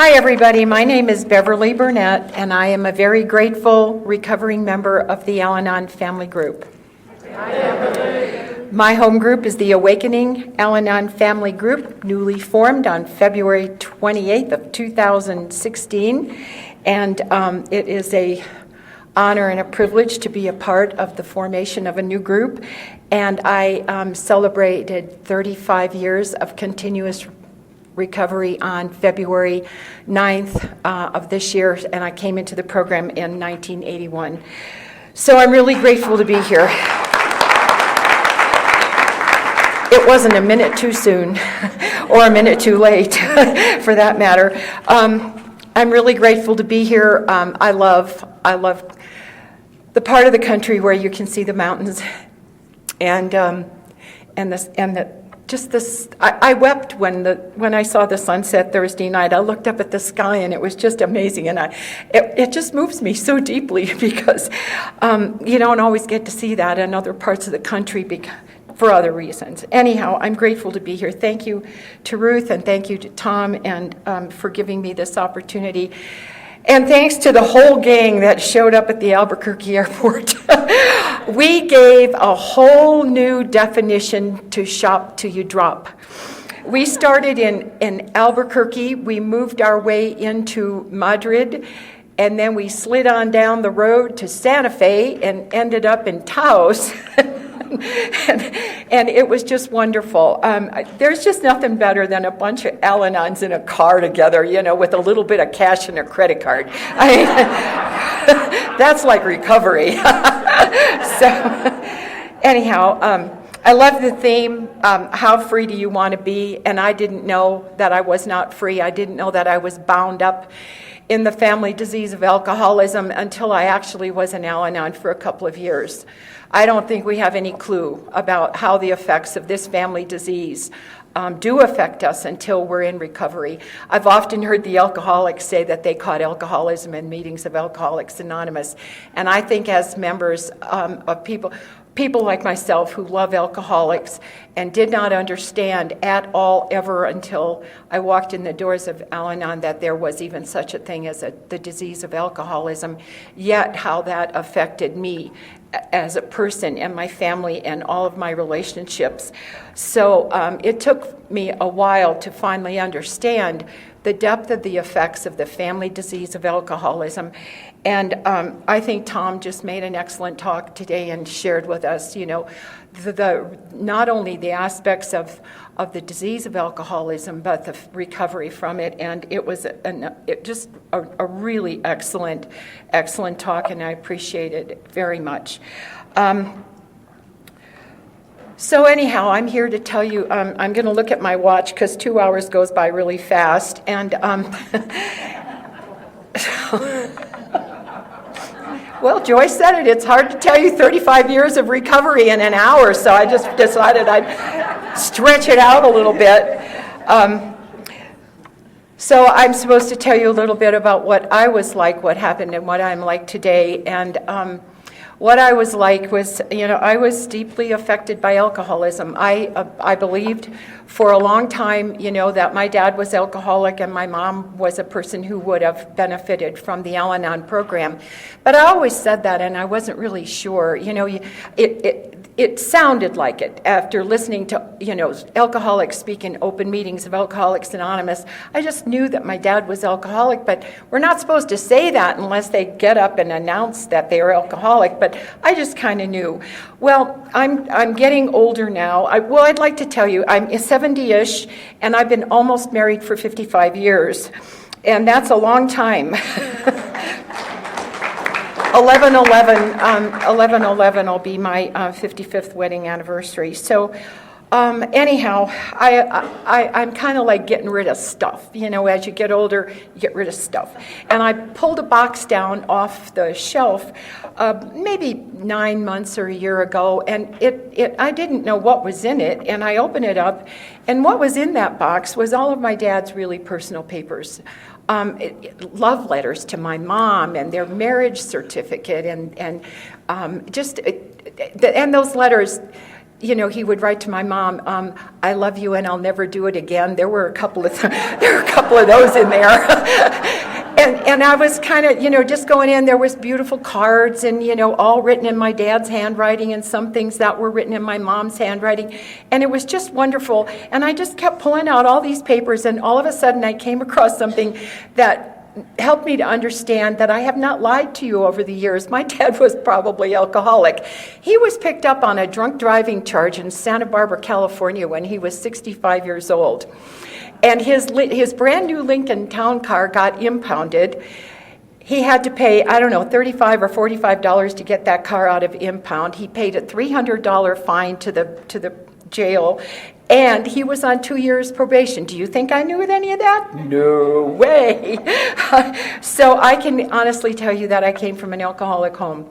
Hi, everybody. My name is Beverly Burnett, and I am a very grateful recovering member of the Al-Anon family group. My home group is the Awakening Al-Anon Family Group, newly formed on February 28th of 2016, and it is a honor and a privilege to be a part of the formation of a new group, and I celebrated 35 years of continuous recovery on February 9th of this year, and I came into the program in 1981. So I'm really grateful to be here. It wasn't a minute too soon, or a minute too late, for that matter. I'm really grateful to be here. I love the part of the country where you can see the mountains, I wept when I saw the sunset Thursday night. I looked up at the sky and it was just amazing, and it just moves me so deeply because you don't always get to see that in other parts of the country for other reasons. Anyhow, I'm grateful to be here. Thank you to Ruth and thank you to Tom and for giving me this opportunity. And thanks to the whole gang that showed up at the Albuquerque airport. We gave a whole new definition to shop till you drop. We started in Albuquerque, we moved our way into Madrid, and then we slid on down the road to Santa Fe and ended up in Taos. And it was just wonderful. There's just nothing better than a bunch of Al-Anons in a car together, with a little bit of cash and a credit card. That's like recovery. So, anyhow, I love the theme, how free do you want to be? And I didn't know that I was not free. I didn't know that I was bound up in the family disease of alcoholism until I actually was an Al-Anon for a couple of years. I don't think we have any clue about how the effects of this family disease do affect us until we're in recovery. I've often heard the alcoholics say that they caught alcoholism in meetings of Alcoholics Anonymous, and I think as members of people like myself who love alcoholics and did not understand at all ever until I walked in the doors of Al-Anon that there was even such a thing as the disease of alcoholism, yet how that affected me as a person and my family and all of my relationships. So it took me a while to finally understand the depth of the effects of the family disease of alcoholism. And I think Tom just made an excellent talk today and shared with us, not only the aspects of the disease of alcoholism, but the recovery from it. And it was just a really excellent talk, and I appreciate it very much. So anyhow, I'm here to tell you, I'm going to look at my watch because 2 hours goes by really fast. And well, Joyce said it. It's hard to tell you 35 years of recovery in an hour, so I just decided I'd stretch it out a little bit. So I'm supposed to tell you a little bit about what I was like, what happened, and what I'm like today. And what I was like was, I was deeply affected by alcoholism. I believed for a long time, that my dad was alcoholic and my mom was a person who would have benefited from the Al-Anon program. But I always said that, and I wasn't really sure. It sounded like it after listening to, alcoholics speak in open meetings of Alcoholics Anonymous. I just knew that my dad was alcoholic, but we're not supposed to say that unless they get up and announce that they are alcoholic, but I just kind of knew. Well, I'm getting older now. I'd like to tell you, I'm 70-ish, and I've been almost married for 55 years, and that's a long time. 11/11 will be my 55th wedding anniversary. So anyhow, I'm kind of like getting rid of stuff. As you get older, you get rid of stuff. And I pulled a box down off the shelf maybe 9 months or a year ago, and I didn't know what was in it, and I opened it up, and what was in that box was all of my dad's really personal papers. Love letters to my mom and their marriage certificate and those letters, he would write to my mom, "I love you and I'll never do it again." There were a couple of those in there. And I was kind of, just going in, there was beautiful cards and, all written in my dad's handwriting and some things that were written in my mom's handwriting. And it was just wonderful. And I just kept pulling out all these papers, and all of a sudden I came across something that helped me to understand that I have not lied to you over the years. My dad was probably alcoholic. He was picked up on a drunk driving charge in Santa Barbara, California when he was 65 years old. And his brand new Lincoln Town Car got impounded. He had to pay, I don't know, $35 or $45 to get that car out of impound. He paid a $300 fine to the jail, and he was on 2 years probation. Do you think I knew any of that? No way. So I can honestly tell you that I came from an alcoholic home.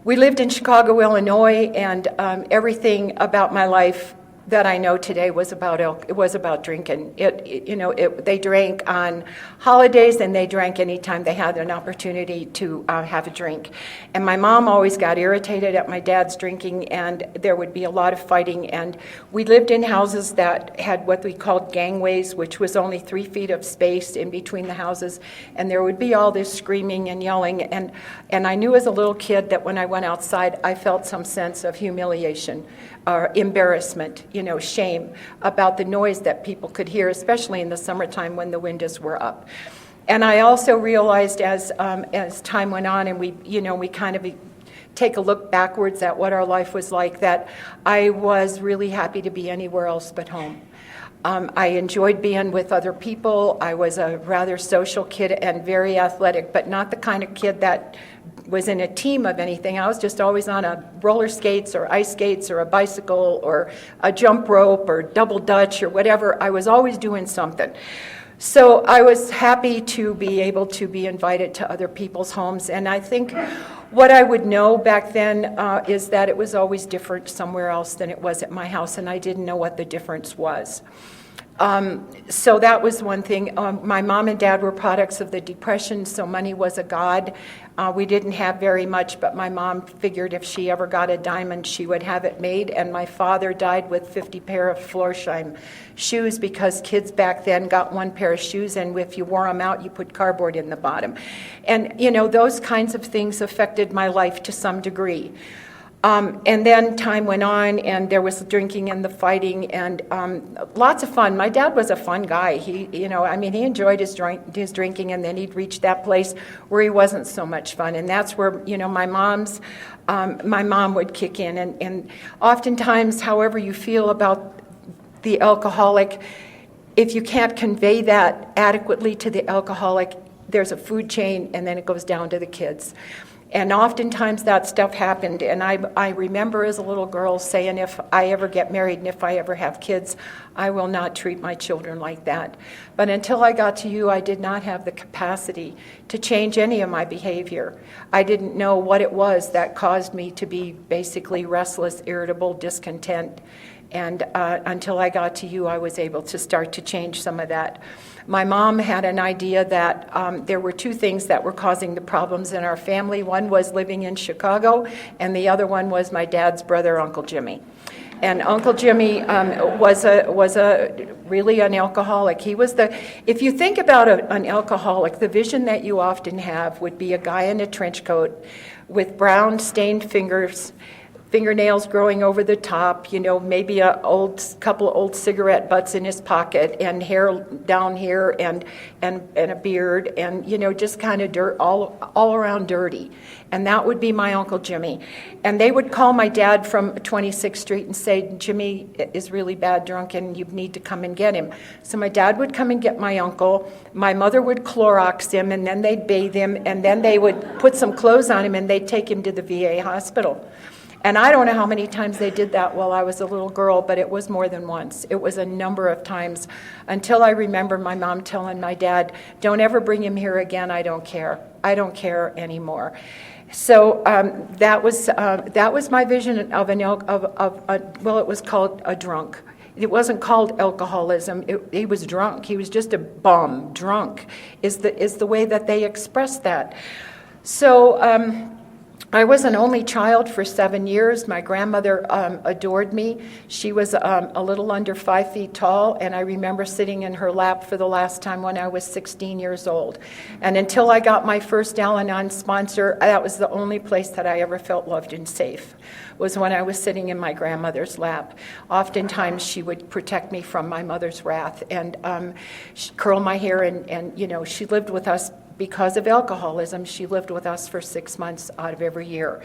We lived in Chicago, Illinois, and everything about my life that I know today was about drinking. They drank on holidays, and they drank anytime they had an opportunity to have a drink. And my mom always got irritated at my dad's drinking, and there would be a lot of fighting. And we lived in houses that had what we called gangways, which was only 3 feet of space in between the houses. And there would be all this screaming and yelling. And I knew as a little kid that when I went outside, I felt some sense of humiliation or embarrassment, shame about the noise that people could hear, especially in the summertime when the windows were up. And I also realized as time went on, and we kind of take a look backwards at what our life was like, that I was really happy to be anywhere else but home. I enjoyed being with other people. I was a rather social kid and very athletic, but not the kind of kid that was in a team of anything. I was just always on a roller skates or ice skates or a bicycle or a jump rope or double dutch or whatever. I was always doing something. So I was happy to be able to be invited to other people's homes. And I think what I would know back then is that it was always different somewhere else than it was at my house, and I didn't know what the difference was. So that was one thing. My mom and dad were products of the Depression, so money was a god. We didn't have very much, but my mom figured if she ever got a diamond, she would have it made. And my father died with 50 pair of Florsheim shoes because kids back then got one pair of shoes, and if you wore them out, you put cardboard in the bottom. And, those kinds of things affected my life to some degree. And then time went on, and there was drinking and the fighting, and lots of fun. My dad was a fun guy. He enjoyed his drinking, and then he'd reach that place where he wasn't so much fun, and that's where my mom would kick in, and oftentimes, however you feel about the alcoholic, if you can't convey that adequately to the alcoholic, there's a food chain, and then it goes down to the kids. And oftentimes that stuff happened, and I remember as a little girl saying, if I ever get married and if I ever have kids, I will not treat my children like that. But until I got to you, I did not have the capacity to change any of my behavior. I didn't know what it was that caused me to be basically restless, irritable, discontent. And until I got to you, I was able to start to change some of that. My mom had an idea that there were 2 things that were causing the problems in our family. One was living in Chicago, and the other one was my dad's brother, Uncle Jimmy. And Uncle Jimmy was really an alcoholic. He was if you think about an alcoholic, the vision that you often have would be a guy in a trench coat with brown stained fingernails growing over the top, maybe a couple of old cigarette butts in his pocket, and hair down here, and a beard, and just kind of dirt, all around dirty. And that would be my Uncle Jimmy. And they would call my dad from 26th Street and say, Jimmy is really bad drunk and you need to come and get him. So my dad would come and get my uncle. My mother would Clorox him, and then they'd bathe him, and then they would put some clothes on him, and they'd take him to the VA hospital. And I don't know how many times they did that while I was a little girl, but it was more than once. It was a number of times until I remember my mom telling my dad, don't ever bring him here again, I don't care. I don't care anymore. So that was my vision of it was called a drunk. It wasn't called alcoholism. He was drunk. He was just a bum. Drunk is the way that they expressed that. So I was an only child for 7 years. My grandmother adored me. She was a little under 5 feet tall, and I remember sitting in her lap for the last time when I was 16 years old. And until I got my first Al-Anon sponsor, that was the only place that I ever felt loved and safe, was when I was sitting in my grandmother's lap. Oftentimes she would protect me from my mother's wrath and she'd curl my hair, and you know, she lived with us because of alcoholism. She lived with us for 6 months out of every year.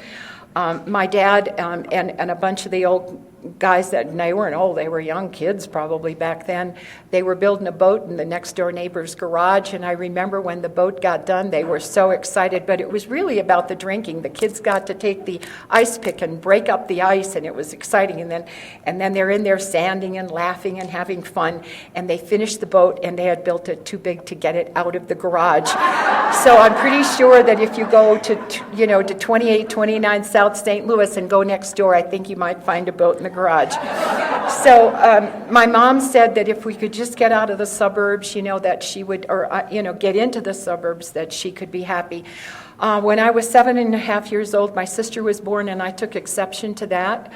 My dad and a bunch of the old guys that, and they weren't old, they were young kids probably back then, they were building a boat in the next door neighbor's garage, and I remember when the boat got done, they were so excited, but it was really about the drinking. The kids got to take the ice pick and break up the ice, and it was exciting, and then they're in there sanding and laughing and having fun, and they finished the boat, and they had built it too big to get it out of the garage. So I'm pretty sure that if you go to 2829 South St. Louis and go next door, I think you might find a boat in the garage. So my mom said that if we could just get out of the suburbs, you know, that she would, or get into the suburbs, that she could be happy. When I was 7.5 years old, my sister was born, and I took exception to that.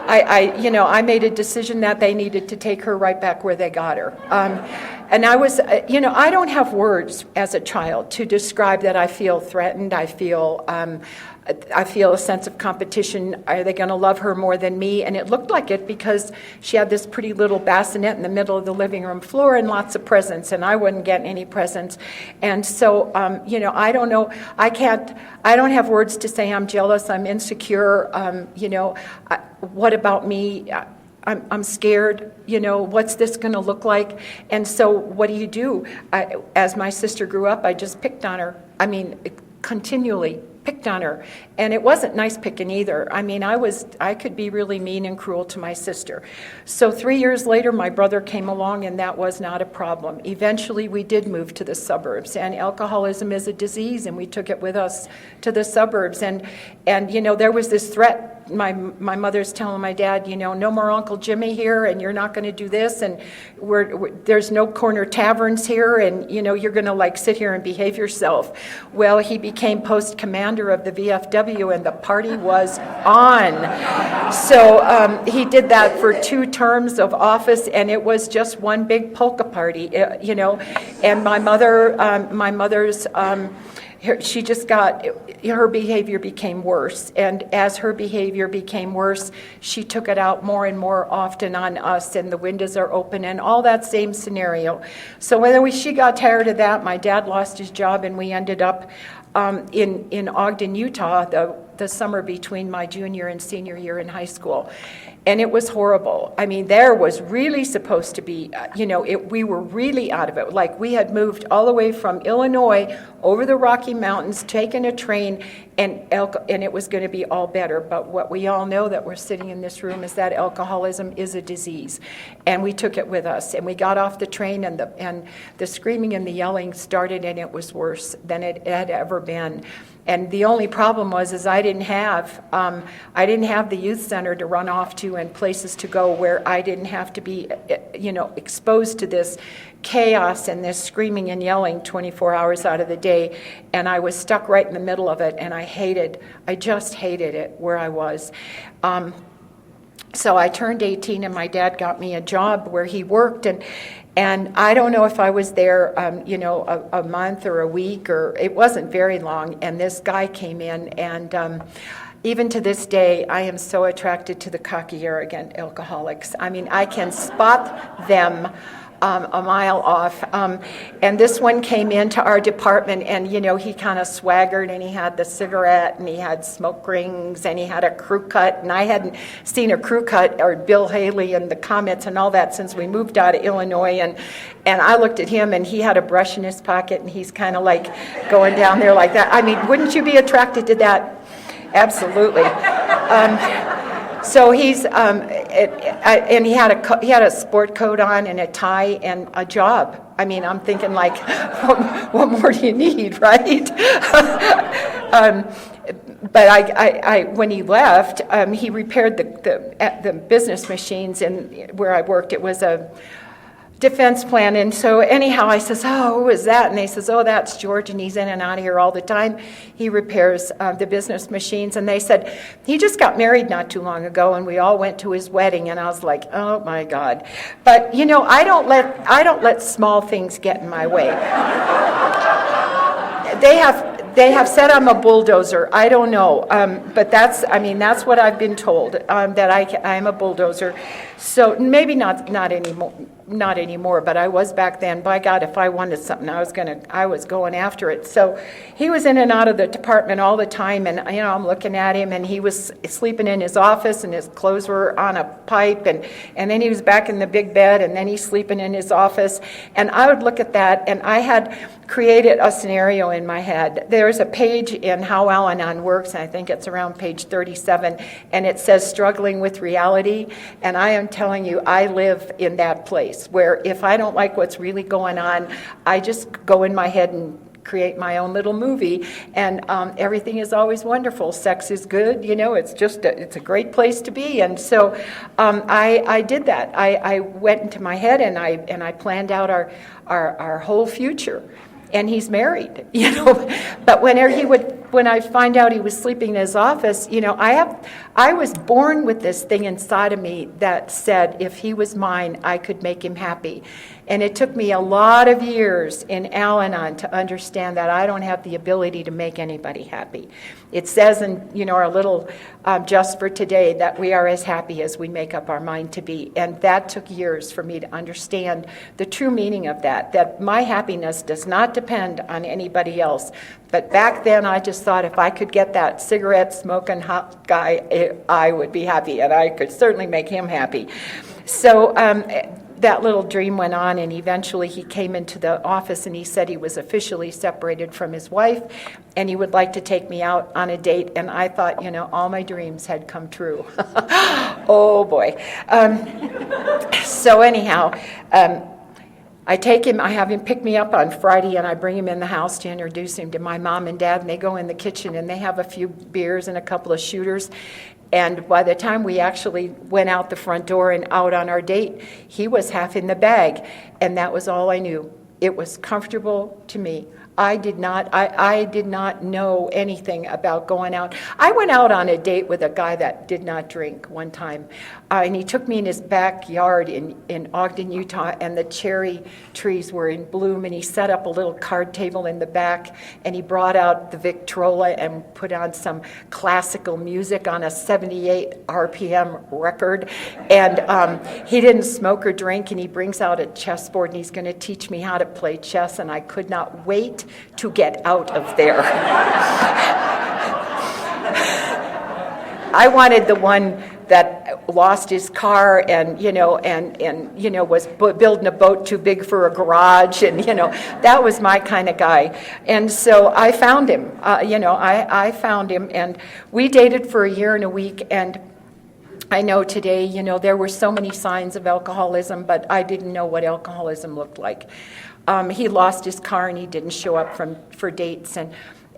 I made a decision that they needed to take her right back where they got her. And I was, I don't have words as a child to describe that I feel threatened. I feel a sense of competition. Are they going to love her more than me? And it looked like it because she had this pretty little bassinet in the middle of the living room floor and lots of presents, and I wouldn't get any presents. And so, I don't know. I don't have words to say I'm jealous, I'm insecure. What about me? I'm scared, what's this going to look like? And so what do? As my sister grew up, I just picked on her. Continually picked on her. And it wasn't nice picking either. I could be really mean and cruel to my sister. So 3 years later, my brother came along, and that was not a problem. Eventually, we did move to the suburbs, and alcoholism is a disease, and we took it with us to the suburbs. And there was this threat. My mother's telling my dad, no more Uncle Jimmy here, and you're not going to do this, and there's no corner taverns here, and you're going to sit here and behave yourself. Well, he became post commander of the VFW, and the party was on. So he did that for 2 terms of office, and it was just one big polka party, And my mother's. She just her behavior became worse. And as her behavior became worse, she took it out more and more often on us, and the windows are open and all that same scenario. So when she got tired of that, my dad lost his job, and we ended up in Ogden, Utah, the summer between my junior and senior year in high school. And it was horrible. There was really supposed to be, we were really out of it. We had moved all the way from Illinois over the Rocky Mountains, taken a train, and it was going to be all better. But what we all know that we're sitting in this room is that alcoholism is a disease. And we took it with us. And we got off the train, and the screaming and the yelling started, and it was worse than it had ever been. And the only problem was I didn't have the youth center to run off to and places to go where I didn't have to be, exposed to this chaos and this screaming and yelling 24 hours out of the day. And I was stuck right in the middle of it, and I just hated it where I was. So I turned 18, and my dad got me a job where he worked, and I don't know if I was there, a month or a week, or it wasn't very long, and this guy came in, and even to this day, I am so attracted to the cocky, arrogant alcoholics. I can spot them a mile off. And this one came into our department, and, he kind of swaggered, and he had the cigarette, and he had smoke rings, and he had a crew cut, and I hadn't seen a crew cut or Bill Haley and the Comets and all that since we moved out of Illinois, and I looked at him, and he had a brush in his pocket, and he's kind of going down there like that. Wouldn't you be attracted to that? Absolutely. So he's and he had a sport coat on and a tie and a job. I'm thinking what more do you need, right? But I when he left, he repaired the business machines, and where I worked, it was a defense plan. And so anyhow, I says, oh, who is that? And they says, oh, that's George, and he's in and out of here all the time. He repairs the business machines. And they said, he just got married not too long ago, and we all went to his wedding. And I was like, oh my God. But you know, I don't let small things get in my way. They have said I'm a bulldozer. I don't know, but that's what I've been told, that I am a bulldozer. So maybe not anymore, but I was back then. By God, if I wanted something, I was going after it. So he was in and out of the department all the time, and you know, I'm looking at him, and he was sleeping in his office, and his clothes were on a pipe, and then he was back in the big bed, and then he's sleeping in his office, and I would look at that, and I had created a scenario in my head. There's a page in How Al-Anon Works, and I think it's around page 37, and it says struggling with reality, and I am telling you, I live in that place where if I don't like what's really going on, I just go in my head and create my own little movie, and everything is always wonderful. Sex is good, you know, it's a great place to be. And so I did that. I went into my head, and I planned out our whole future. And he's married, you know. But when I find out he was sleeping in his office, you know, I was born with this thing inside of me that said if he was mine, I could make him happy. And it took me a lot of years in Al-Anon to understand that I don't have the ability to make anybody happy. It says in, you know, our little Just for Today that we are as happy as we make up our mind to be. And that took years for me to understand the true meaning of that my happiness does not depend on anybody else. But back then I just thought if I could get that cigarette smoking hot guy, I would be happy, and I could certainly make him happy. So that little dream went on, and eventually he came into the office and he said he was officially separated from his wife and he would like to take me out on a date. And I thought, you know, all my dreams had come true. Oh boy. So anyhow, I take him, I have him pick me up on Friday, and I bring him in the house to introduce him to my mom and dad, and they go in the kitchen and they have a few beers and a couple of shooters. And by the time we actually went out the front door and out on our date, he was half in the bag, and that was all I knew. It was comfortable to me. I did not know anything about going out. I went out on a date with a guy that did not drink one time, and he took me in his backyard in Ogden, Utah, and the cherry trees were in bloom, and he set up a little card table in the back, and he brought out the Victrola and put on some classical music on a 78 RPM record, and he didn't smoke or drink, and he brings out a chessboard, and he's going to teach me how to play chess, and I could not wait to get out of there. I wanted the one that lost his car and was building a boat too big for a garage, and that was my kind of guy. And so I found him. I found him, and we dated for a year and a week. And I know today, there were so many signs of alcoholism, but I didn't know what alcoholism looked like. He lost his car and he didn't show up for dates.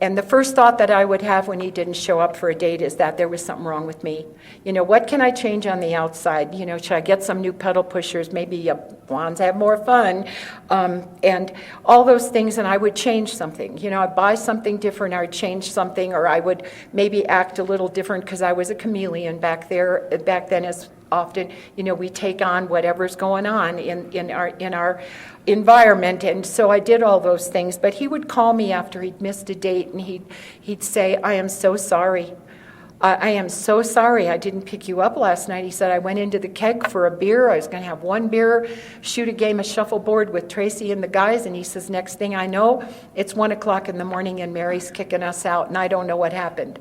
And the first thought that I would have when he didn't show up for a date is that there was something wrong with me. What can I change on the outside? Should I get some new pedal pushers? Maybe blondes have more fun. And all those things, and I would change something. I'd buy something different, or I'd change something, or I would maybe act a little different because I was a chameleon back then as often, we take on whatever's going on in our environment, and so I did all those things. But he would call me after he'd missed a date, and he'd say, "I am so sorry. I am so sorry I didn't pick you up last night." He said, "I went into the keg for a beer. I was going to have one beer, shoot a game of shuffleboard with Tracy and the guys." And he says, "Next thing I know, it's 1:00 in the morning and Mary's kicking us out, and I don't know what happened."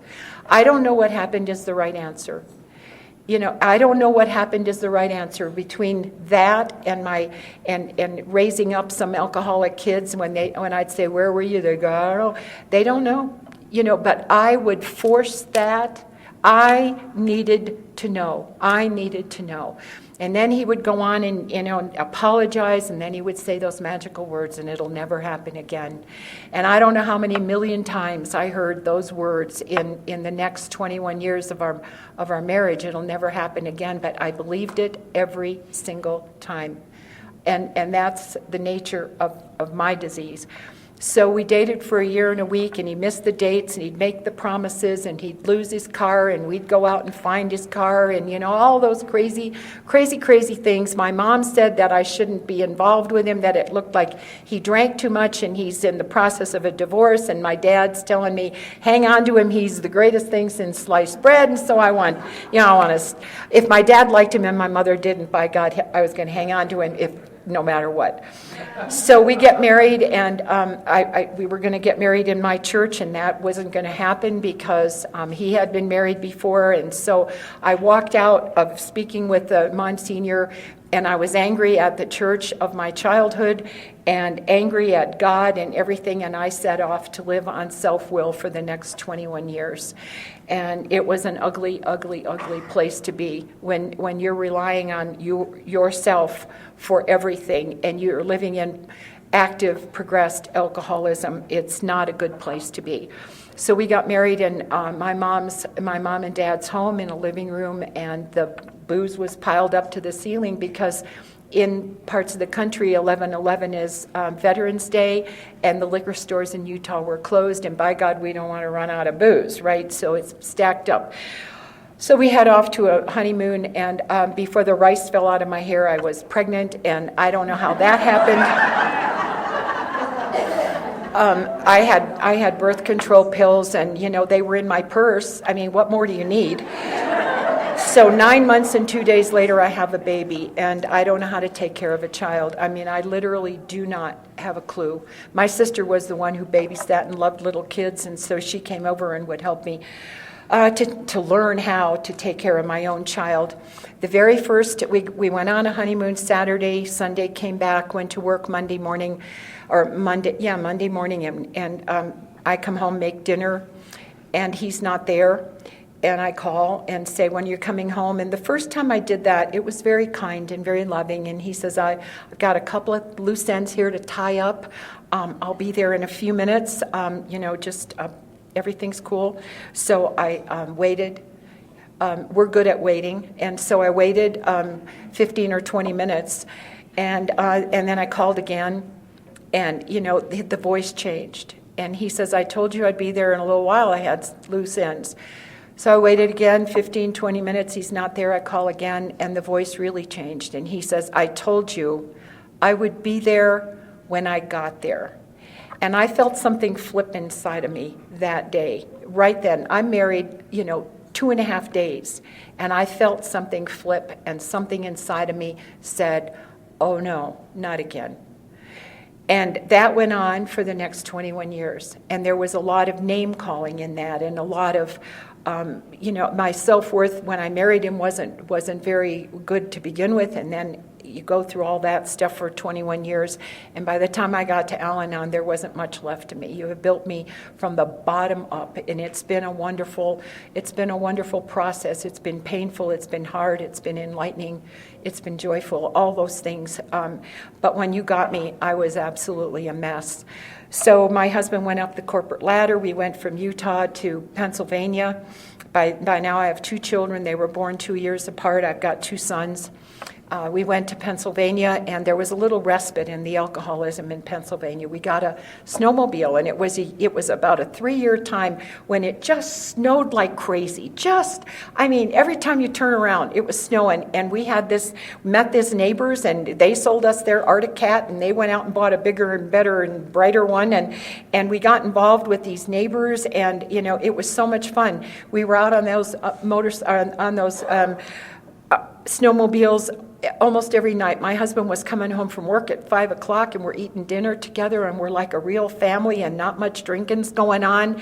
I don't know what happened is the right answer. I don't know what happened is the right answer between that and raising up some alcoholic kids. When I'd say, "Where were you?" They go, "I don't know." They don't know, but I would force that. I needed to know. And then he would go on and apologize, and then he would say those magical words, and it'll never happen again. And I don't know how many million times I heard those words in the next 21 years of our marriage. It'll never happen again, but I believed it every single time. And that's the nature of my disease. So we dated for a year and a week, and he missed the dates, and he'd make the promises, and he'd lose his car, and we'd go out and find his car, and, you know, all those crazy things. My mom said that I shouldn't be involved with him, that it looked like he drank too much, and he's in the process of a divorce, and my dad's telling me, hang on to him, he's the greatest thing since sliced bread, and so I want to, if my dad liked him and my mother didn't, by God, I was going to hang on to him no matter what. So we get married, and we were going to get married in my church, and that wasn't going to happen because he had been married before. And so I walked out of speaking with the Monsignor, and I was angry at the church of my childhood and angry at God and everything, and I set off to live on self-will for the next 21 years. And it was an ugly place to be when you're relying on yourself for everything and you're living in active, progressed alcoholism. It's not a good place to be. So we got married in my mom and dad's home in a living room, and the booze was piled up to the ceiling because in parts of the country, 11/11 is Veterans Day, and the liquor stores in Utah were closed, and by God, we don't want to run out of booze, right? So it's stacked up. So we head off to a honeymoon, and before the rice fell out of my hair, I was pregnant, and I don't know how that happened. I had birth control pills, and, you know, they were in my purse. I mean, what more do you need? So 9 months and 2 days later, I have a baby, and I don't know how to take care of a child. I mean, I literally do not have a clue. My sister was the one who babysat and loved little kids, and so she came over and would help me to learn how to take care of my own child. The very first, we went on a honeymoon Saturday, Sunday came back, went to work Monday morning, and I come home, make dinner, and he's not there. And I call and say, when you're coming home. And the first time I did that, it was very kind and very loving. And he says, I've got a couple of loose ends here to tie up. I'll be there in a few minutes. Everything's cool. So I waited. We're good at waiting. And so I waited 15 or 20 minutes. And then I called again. And, you know, the voice changed. And he says, I told you I'd be there in a little while. I had loose ends. So I waited again, 15, 20 minutes. He's not there. I call again, and the voice really changed. And he says, I told you I would be there when I got there. And I felt something flip inside of me that day. Right then, I'm married, 2.5 days. And I felt something flip, and something inside of me said, oh no, not again. And that went on for the next 21 years. And there was a lot of name calling in that, and a lot of my self-worth when I married him wasn't very good to begin with, and then you go through all that stuff for 21 years, and by the time I got to Al-Anon, there wasn't much left of me. You have built me from the bottom up, and it's been a wonderful process. It's been painful, it's been hard, it's been enlightening, it's been joyful, all those things. But when you got me, I was absolutely a mess. So my husband went up the corporate ladder. We went from Utah to Pennsylvania. By now I have 2 children. They were born 2 years apart. I've got 2 sons. We went to Pennsylvania, and there was a little respite in the alcoholism in Pennsylvania. We got a snowmobile, and it was about a 3-year time when it just snowed like crazy. Every time you turn around, it was snowing, and we met these neighbors, and they sold us their Arctic Cat, and they went out and bought a bigger and better and brighter one, and we got involved with these neighbors, and it was so much fun. We were out on those snowmobiles almost every night. My husband was coming home from work at 5 o'clock, and we're eating dinner together, and we're like a real family, and not much drinking's going on.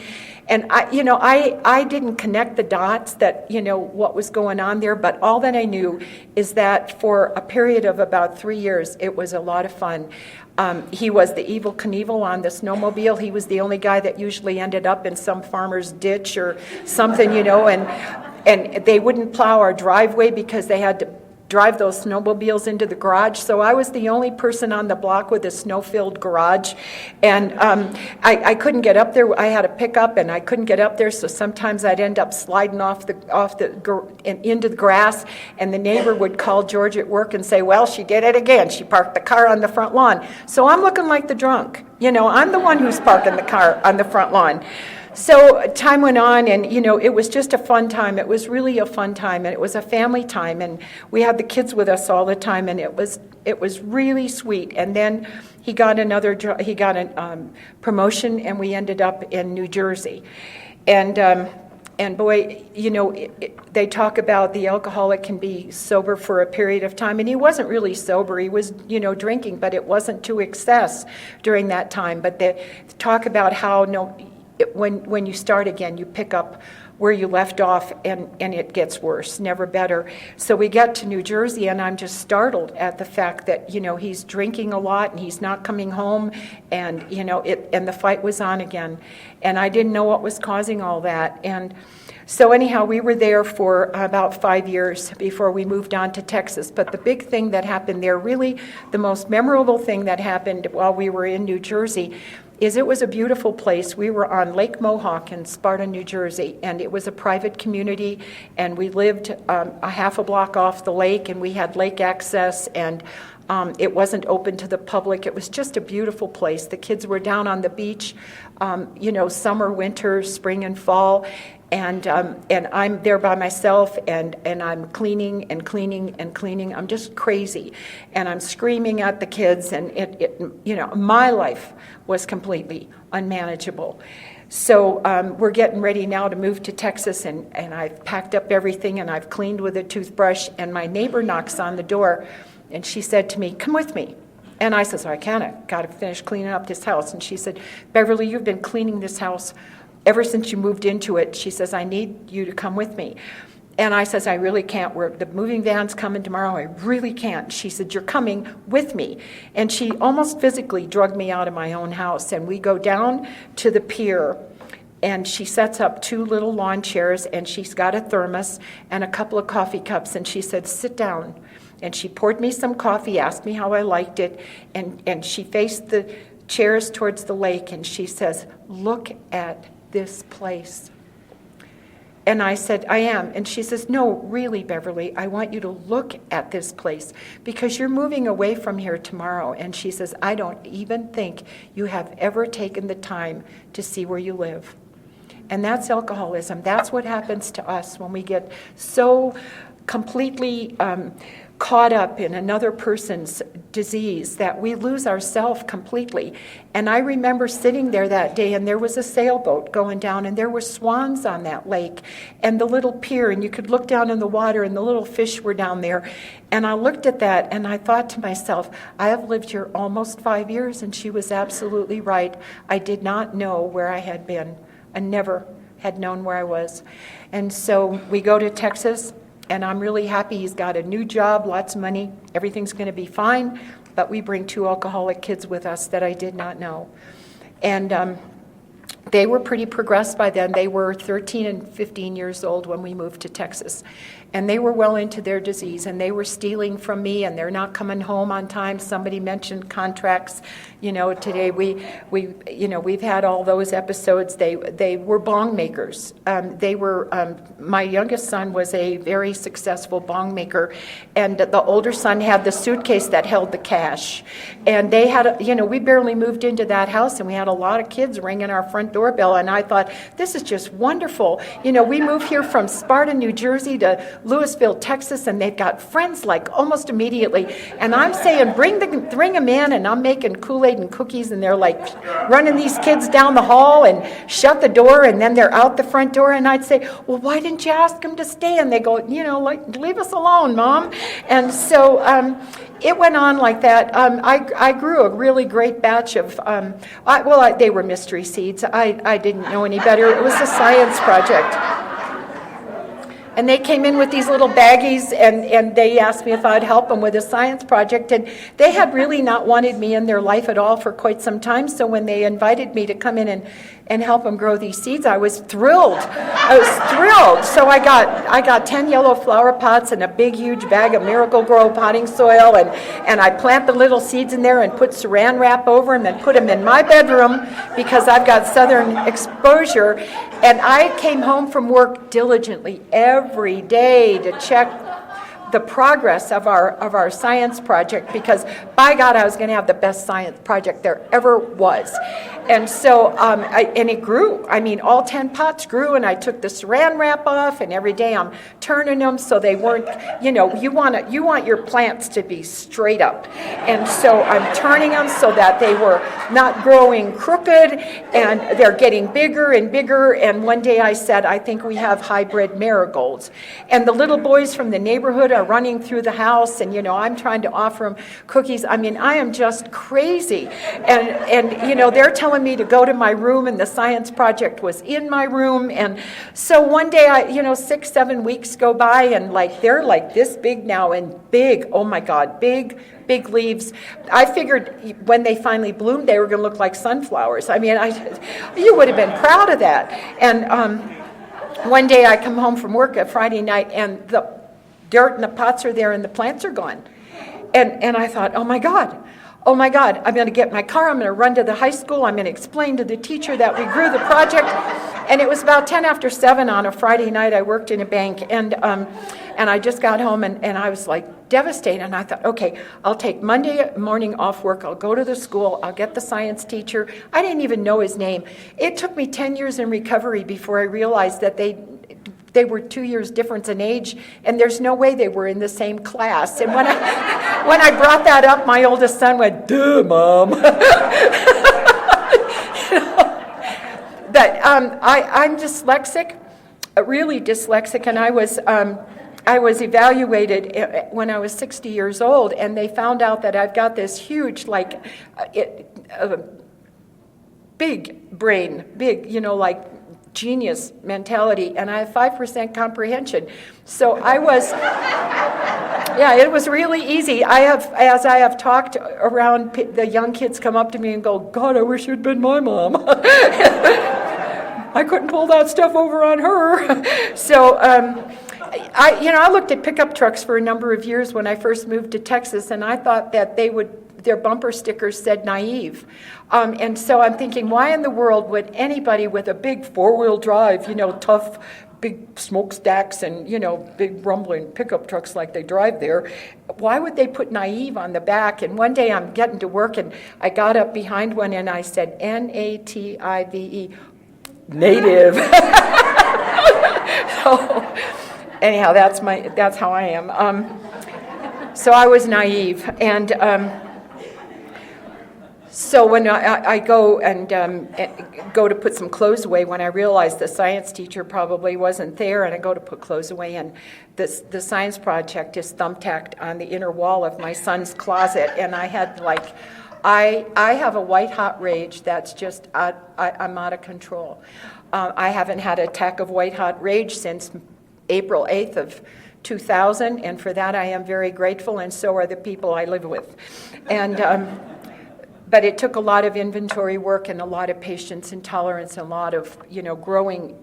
And I didn't connect the dots that what was going on there, but all that I knew is that for a period of about 3 years, it was a lot of fun. He was the Evel Knievel on the snowmobile. He was the only guy that usually ended up in some farmer's ditch or something, and they wouldn't plow our driveway because they had to drive those snowmobiles into the garage. So I was the only person on the block with a snow-filled garage. And I couldn't get up there. I had a pickup, and I couldn't get up there, so sometimes I'd end up sliding into the grass, and the neighbor would call George at work and say, well, she did it again. She parked the car on the front lawn. So I'm looking like the drunk. I'm the one who's parking the car on the front lawn. So time went on, and it was just a fun time. It was really a fun time, and it was a family time, and we had the kids with us all the time, and it was really sweet. And then he got a promotion, and we ended up in New Jersey. And boy, they talk about the alcoholic can be sober for a period of time, and he wasn't really sober. He was, drinking, but it wasn't to excess during that time. But they talk about how when you start again, you pick up where you left off, and it gets worse, never better. So we get to New Jersey, and I'm just startled at the fact that, he's drinking a lot, and he's not coming home, and, and the fight was on again. And I didn't know what was causing all that. And so anyhow, we were there for about 5 years before we moved on to Texas. But the big thing that happened there, really the most memorable thing that happened while we were in New Jersey, is it was a beautiful place. We were on Lake Mohawk in Sparta, New Jersey, and it was a private community, and we lived a half a block off the lake, and we had lake access, and it wasn't open to the public. It was just a beautiful place. The kids were down on the beach, summer, winter, spring, and fall, and I'm there by myself, and I'm cleaning and cleaning and cleaning. I'm just crazy, and I'm screaming at the kids, and my life was completely unmanageable. So we're getting ready now to move to Texas, and I've packed up everything, and I've cleaned with a toothbrush, and my neighbor knocks on the door, and she said to me, come with me. And I said, I can't. I've got to finish cleaning up this house. And she said, Beverly, you've been cleaning this house ever since you moved into it. She says, I need you to come with me. And I says, I really can't. The moving van's coming tomorrow. I really can't. She said, you're coming with me. And she almost physically drugged me out of my own house. And we go down to the pier, and she sets up 2 little lawn chairs, and she's got a thermos and a couple of coffee cups. And she said, sit down. And she poured me some coffee, asked me how I liked it, and she faced the chairs towards the lake, and she says, look at this place. And I said, I am. And she says, no, really, Beverly, I want you to look at this place because you're moving away from here tomorrow. And she says, I don't even think you have ever taken the time to see where you live. And that's alcoholism. That's what happens to us when we get so completely caught up in another person's disease that we lose ourselves completely. And I remember sitting there that day, and there was a sailboat going down, and there were swans on that lake and the little pier, and you could look down in the water, and the little fish were down there. And I looked at that, and I thought to myself, I have lived here almost 5 years, and she was absolutely right. I did not know where I had been. I never had known where I was. And so we go to Texas, and I'm really happy. He's got a new job, lots of money. Everything's going to be fine. But we bring 2 alcoholic kids with us that I did not know. And they were pretty progressed by then. They were 13 and 15 years old when we moved to Texas. And they were well into their disease, and they were stealing from me, and they're not coming home on time. Somebody mentioned contracts. Today we've had all those episodes. They were bong makers. My youngest son was a very successful bong maker, and the older son had the suitcase that held the cash. And they had, we barely moved into that house, and we had a lot of kids ringing our front doorbell, and I thought, this is just wonderful. We moved here from Sparta, New Jersey to Louisville, Texas, and they've got friends like almost immediately. And I'm saying, bring them in, and I'm making Kool-Aid and cookies, and they're like running these kids down the hall and shut the door, and then they're out the front door. And I'd say, well, why didn't you ask them to stay? And they go, leave us alone, Mom. And so it went on like that. I grew a really great batch of, they were mystery seeds. I didn't know any better. It was a science project. And they came in with these little baggies, and they asked me if I'd help them with a science project. And they had really not wanted me in their life at all for quite some time. So when they invited me to come in and help them grow these seeds. I was thrilled. So I got 10 yellow flower pots and a big, huge bag of Miracle-Gro potting soil, and I plant the little seeds in there and put saran wrap over them and put them in my bedroom because I've got southern exposure. And I came home from work diligently every day to check the progress of our science project, because by God, I was going to have the best science project there ever was. And so, and it grew. I mean, all 10 pots grew, and I took the saran wrap off, and every day I'm turning them so they weren't, you want your plants to be straight up. And so I'm turning them so that they were not growing crooked, and they're getting bigger and bigger. And one day I said, I think we have hybrid marigolds. And the little boys from the neighborhood are running through the house, and I'm trying to offer them cookies. I mean, I am just crazy. And they're telling me to go to my room, and the science project was in my room. And so one day 6-7 weeks go by, and they're like this big now, and big, oh my God, big leaves. I figured when they finally bloomed, they were going to look like sunflowers. I mean, you would have been proud of that. And one day I come home from work at Friday night, and the dirt and the pots are there and the plants are gone. And I thought, oh my God, I'm going to get my car, I'm going to run to the high school, I'm going to explain to the teacher that we grew the project. And it was about 10 after 7 on a Friday night. I worked in a bank, and I just got home, and I was devastated. And I thought, okay, I'll take Monday morning off work, I'll go to the school, I'll get the science teacher. I didn't even know his name. It took me 10 years in recovery before I realized that they were 2 years difference in age, and there's no way they were in the same class. And when I brought that up, my oldest son went, "Duh, Mom." But I'm dyslexic, really dyslexic, and I was evaluated when I was 60 years old, and they found out that I've got this huge, big brain, genius mentality, and I have 5% comprehension. So I was, it was really easy. As I have talked around, the young kids come up to me and go, "God, I wish you'd been my mom." I couldn't pull that stuff over on her. So I looked at pickup trucks for a number of years when I first moved to Texas, and I thought that their bumper stickers said naive. And so I'm thinking, why in the world would anybody with a big four-wheel drive, tough, big smokestacks and, big rumbling pickup trucks like they drive there, why would they put naive on the back? And one day I'm getting to work, and I got up behind one, and I said, Native, native. So anyhow, that's how I am. So I was naive, and so when I go and go to put some clothes away, when I realized the science teacher probably wasn't there, and I go to put clothes away, and the science project is thumbtacked on the inner wall of my son's closet, and I had I have a white-hot rage that's just, I'm out of control. I haven't had an attack of white-hot rage since April 8th of 2000, and for that I am very grateful, and so are the people I live with. And but it took a lot of inventory work and a lot of patience and tolerance and a lot of growing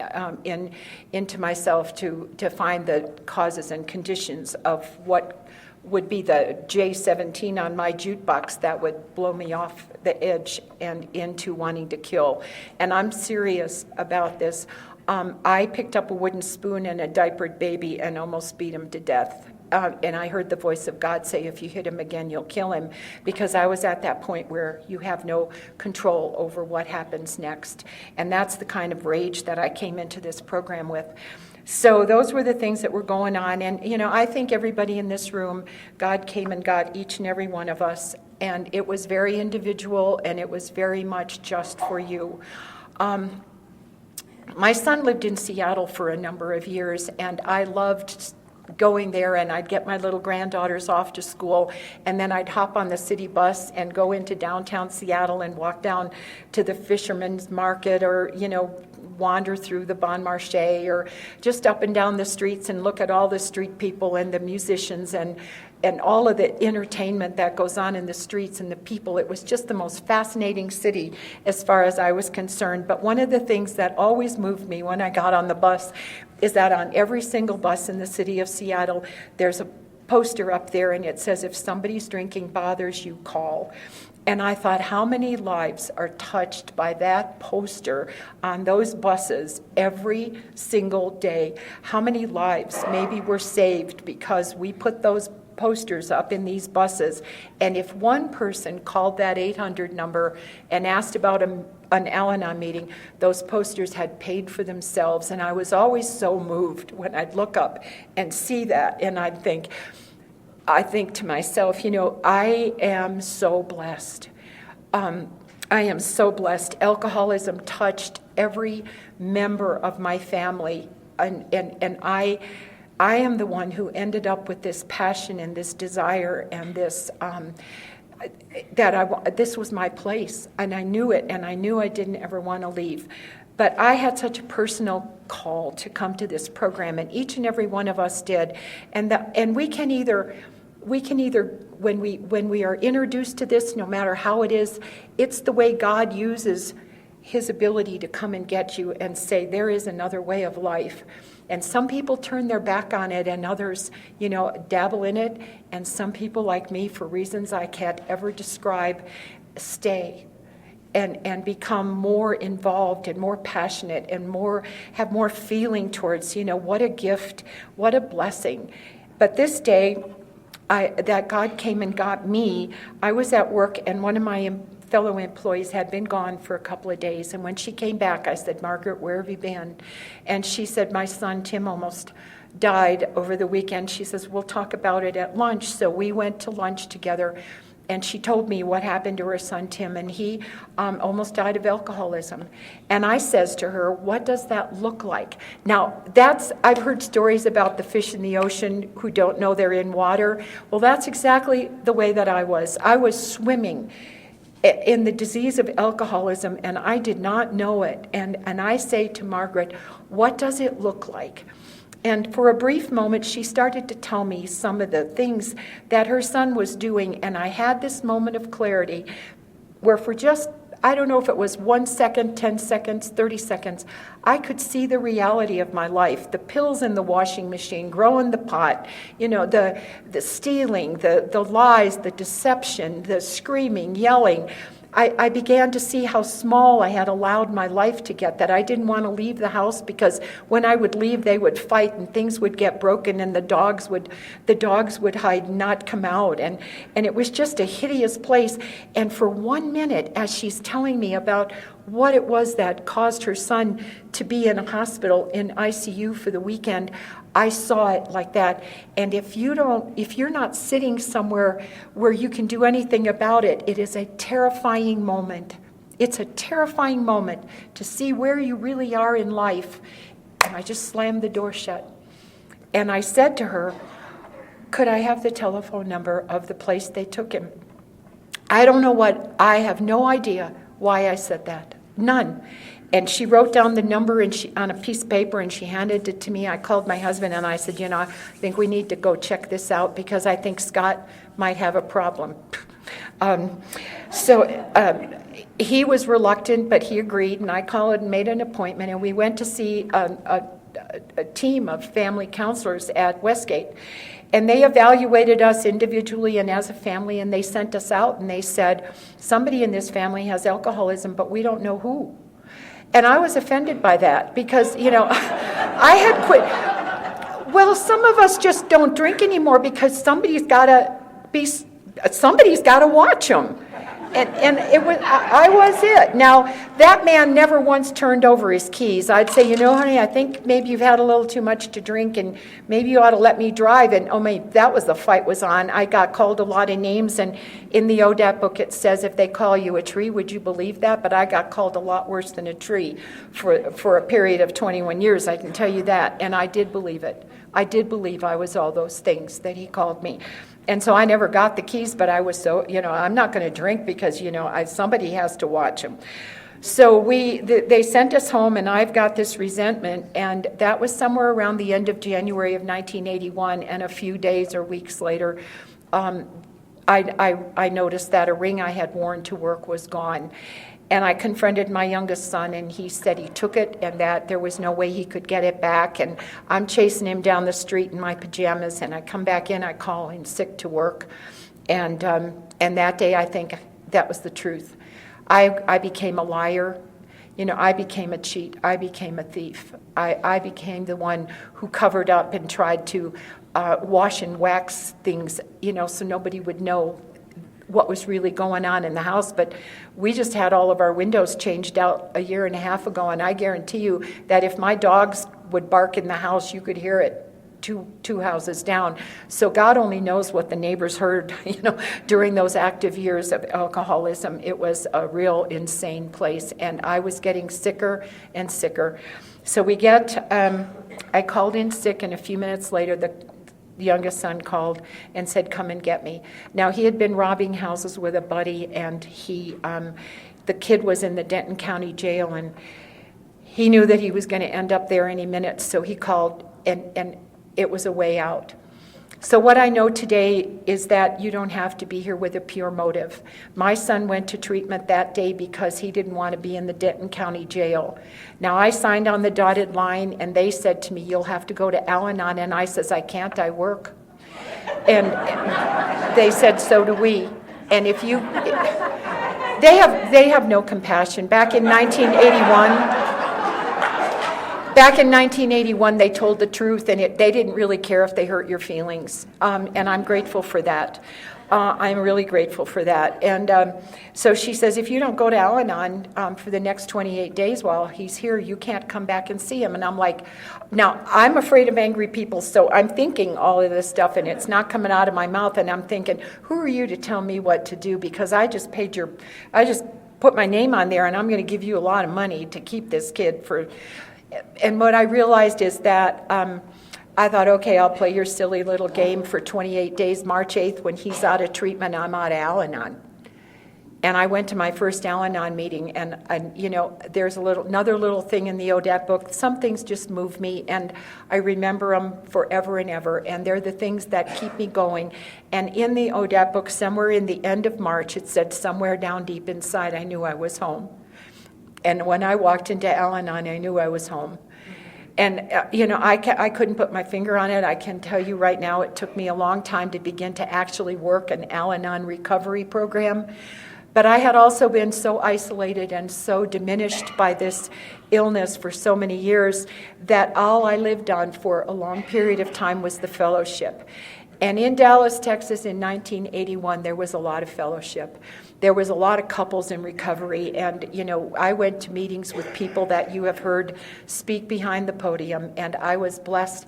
into myself to find the causes and conditions of what would be the J17 on my jukebox that would blow me off the edge and into wanting to kill. And I'm serious about this. I picked up a wooden spoon and a diapered baby and almost beat him to death. And I heard the voice of God say, if you hit him again, you'll kill him, because I was at that point where you have no control over what happens next. And that's the kind of rage that I came into this program with. So those were the things that were going on. And, I think everybody in this room, God came and got each and every one of us. And it was very individual, and it was very much just for you. My son lived in Seattle for a number of years, and I loved going there, and I'd get my little granddaughters off to school, and then I'd hop on the city bus and go into downtown Seattle and walk down to the Fisherman's Market, or wander through the Bon Marché, or just up and down the streets and look at all the street people and the musicians, and and all of the entertainment that goes on in the streets and the people. It was just the most fascinating city as far as I was concerned. But one of the things that always moved me when I got on the bus is that on every single bus in the city of Seattle, there's a poster up there, and it says, if somebody's drinking bothers you, call. And I thought, how many lives are touched by that poster on those buses every single day? How many lives maybe were saved because we put those posters up in these buses? And if one person called that 800 number and asked about an Al-Anon meeting, those posters had paid for themselves. And I was always so moved when I'd look up and see that, and I think to myself, I am so blessed. I am so blessed. Alcoholism touched every member of my family, and I am the one who ended up with this passion and this desire and this this was my place, and I knew it, and I knew I didn't ever want to leave. But I had such a personal call to come to this program, and each and every one of us did, and we can either when we are introduced to this, no matter how it is, it's the way God uses his ability to come and get you and say there is another way of life. And some people turn their back on it, and others, dabble in it. And some people like me, for reasons I can't ever describe, stay and become more involved and more passionate and have more feeling towards, what a gift, what a blessing. But this day, that God came and got me, I was at work, and one of my fellow employees had been gone for a couple of days. And when she came back, I said, Margaret, where have you been? And she said, my son Tim almost died over the weekend. She says, we'll talk about it at lunch. So we went to lunch together, and she told me what happened to her son Tim, and he almost died of alcoholism. And I says to her, what does that look like? Now, I've heard stories about the fish in the ocean who don't know they're in water. Well, that's exactly the way that I was. I was swimming in the disease of alcoholism, and I did not know it. And I say to Margaret, what does it look like? And for a brief moment, she started to tell me some of the things that her son was doing, and I had this moment of clarity where for just, I don't know if it was 1 second, 10 seconds, 30 seconds, I could see the reality of my life, the pills in the washing machine, growing the pot, the stealing, the lies, the deception, the screaming, yelling. I began to see how small I had allowed my life to get, that I didn't want to leave the house because when I would leave, they would fight and things would get broken and the dogs would hide and not come out. And it was just a hideous place. And for 1 minute, as she's telling me about what it was that caused her son to be in a hospital in ICU for the weekend, I saw it like that. And if you're not sitting somewhere where you can do anything about it, it is a terrifying moment. It's a terrifying moment to see where you really are in life. And I just slammed the door shut. And I said to her, could I have the telephone number of the place they took him? I have no idea why I said that. None. And she wrote down the number on a piece of paper, and she handed it to me. I called my husband, and I said, I think we need to go check this out because I think Scott might have a problem. He was reluctant, but he agreed, and I called and made an appointment, and we went to see a team of family counselors at Westgate. And they evaluated us individually and as a family, and they sent us out, and they said, somebody in this family has alcoholism, but we don't know who. And I was offended by that because, I had quit. Well, some of us just don't drink anymore because somebody's got to watch them. And I was it. Now, that man never once turned over his keys. I'd say, honey, I think maybe you've had a little too much to drink and maybe you ought to let me drive. And that was the fight was on. I got called a lot of names, and in the ODAP book it says if they call you a tree, would you believe that? But I got called a lot worse than a tree for a period of 21 years, I can tell you that. And I did believe it. I did believe I was all those things that he called me. And so I never got the keys, but I was so, I'm not going to drink because, somebody has to watch them. So they sent us home, and I've got this resentment, and that was somewhere around the end of January of 1981, and a few days or weeks later, I noticed that a ring I had worn to work was gone. And I confronted my youngest son, and he said he took it and that there was no way he could get it back. And I'm chasing him down the street in my pajamas, and I come back in, I call in sick to work. And that day, I think that was the truth. I became a liar. I became a cheat. I became a thief. I became the one who covered up and tried to wash and wax things, so nobody would know what was really going on in the house. But we just had all of our windows changed out a year and a half ago, and I guarantee you that if my dogs would bark in the house, you could hear it two houses down. So God only knows what the neighbors heard, during those active years of alcoholism. It was a real insane place, and I was getting sicker and sicker. So I called in sick, and a few minutes later, the youngest son called and said, "Come and get me." Now, he had been robbing houses with a buddy, and the kid was in the Denton County Jail, and he knew that he was going to end up there any minute, so he called, and it was a way out. So what I know today is that you don't have to be here with a pure motive. My son went to treatment that day because he didn't want to be in the Denton County Jail. Now, I signed on the dotted line, and they said to me, "You'll have to go to Al-Anon," and I says, "I can't, I work." And they said, "So do we." And they have no compassion. Back in 1981, they told the truth, and they didn't really care if they hurt your feelings. And I'm grateful for that. I'm really grateful for that. And so she says, if you don't go to Al-Anon for the next 28 days while he's here, you can't come back and see him. And I'm like, now, I'm afraid of angry people, so I'm thinking all of this stuff, and it's not coming out of my mouth, and I'm thinking, who are you to tell me what to do? Because I just put my name on there, and I'm going to give you a lot of money to keep this kid for... And what I realized is that I thought, okay, I'll play your silly little game for 28 days. March 8th, when he's out of treatment, I'm out of Al-Anon. And I went to my first Al-Anon meeting, and there's another little thing in the ODAT book. Some things just move me, and I remember them forever and ever, and they're the things that keep me going. And in the ODAT book, somewhere in the end of March, it said, somewhere down deep inside, I knew I was home. And when I walked into Al-Anon, I knew I was home. And, I couldn't put my finger on it. I can tell you right now, it took me a long time to begin to actually work an Al-Anon recovery program. But I had also been so isolated and so diminished by this illness for so many years that all I lived on for a long period of time was the fellowship. And in Dallas, Texas in 1981, there was a lot of fellowship. There was a lot of couples in recovery, and, I went to meetings with people that you have heard speak behind the podium, and I was blessed.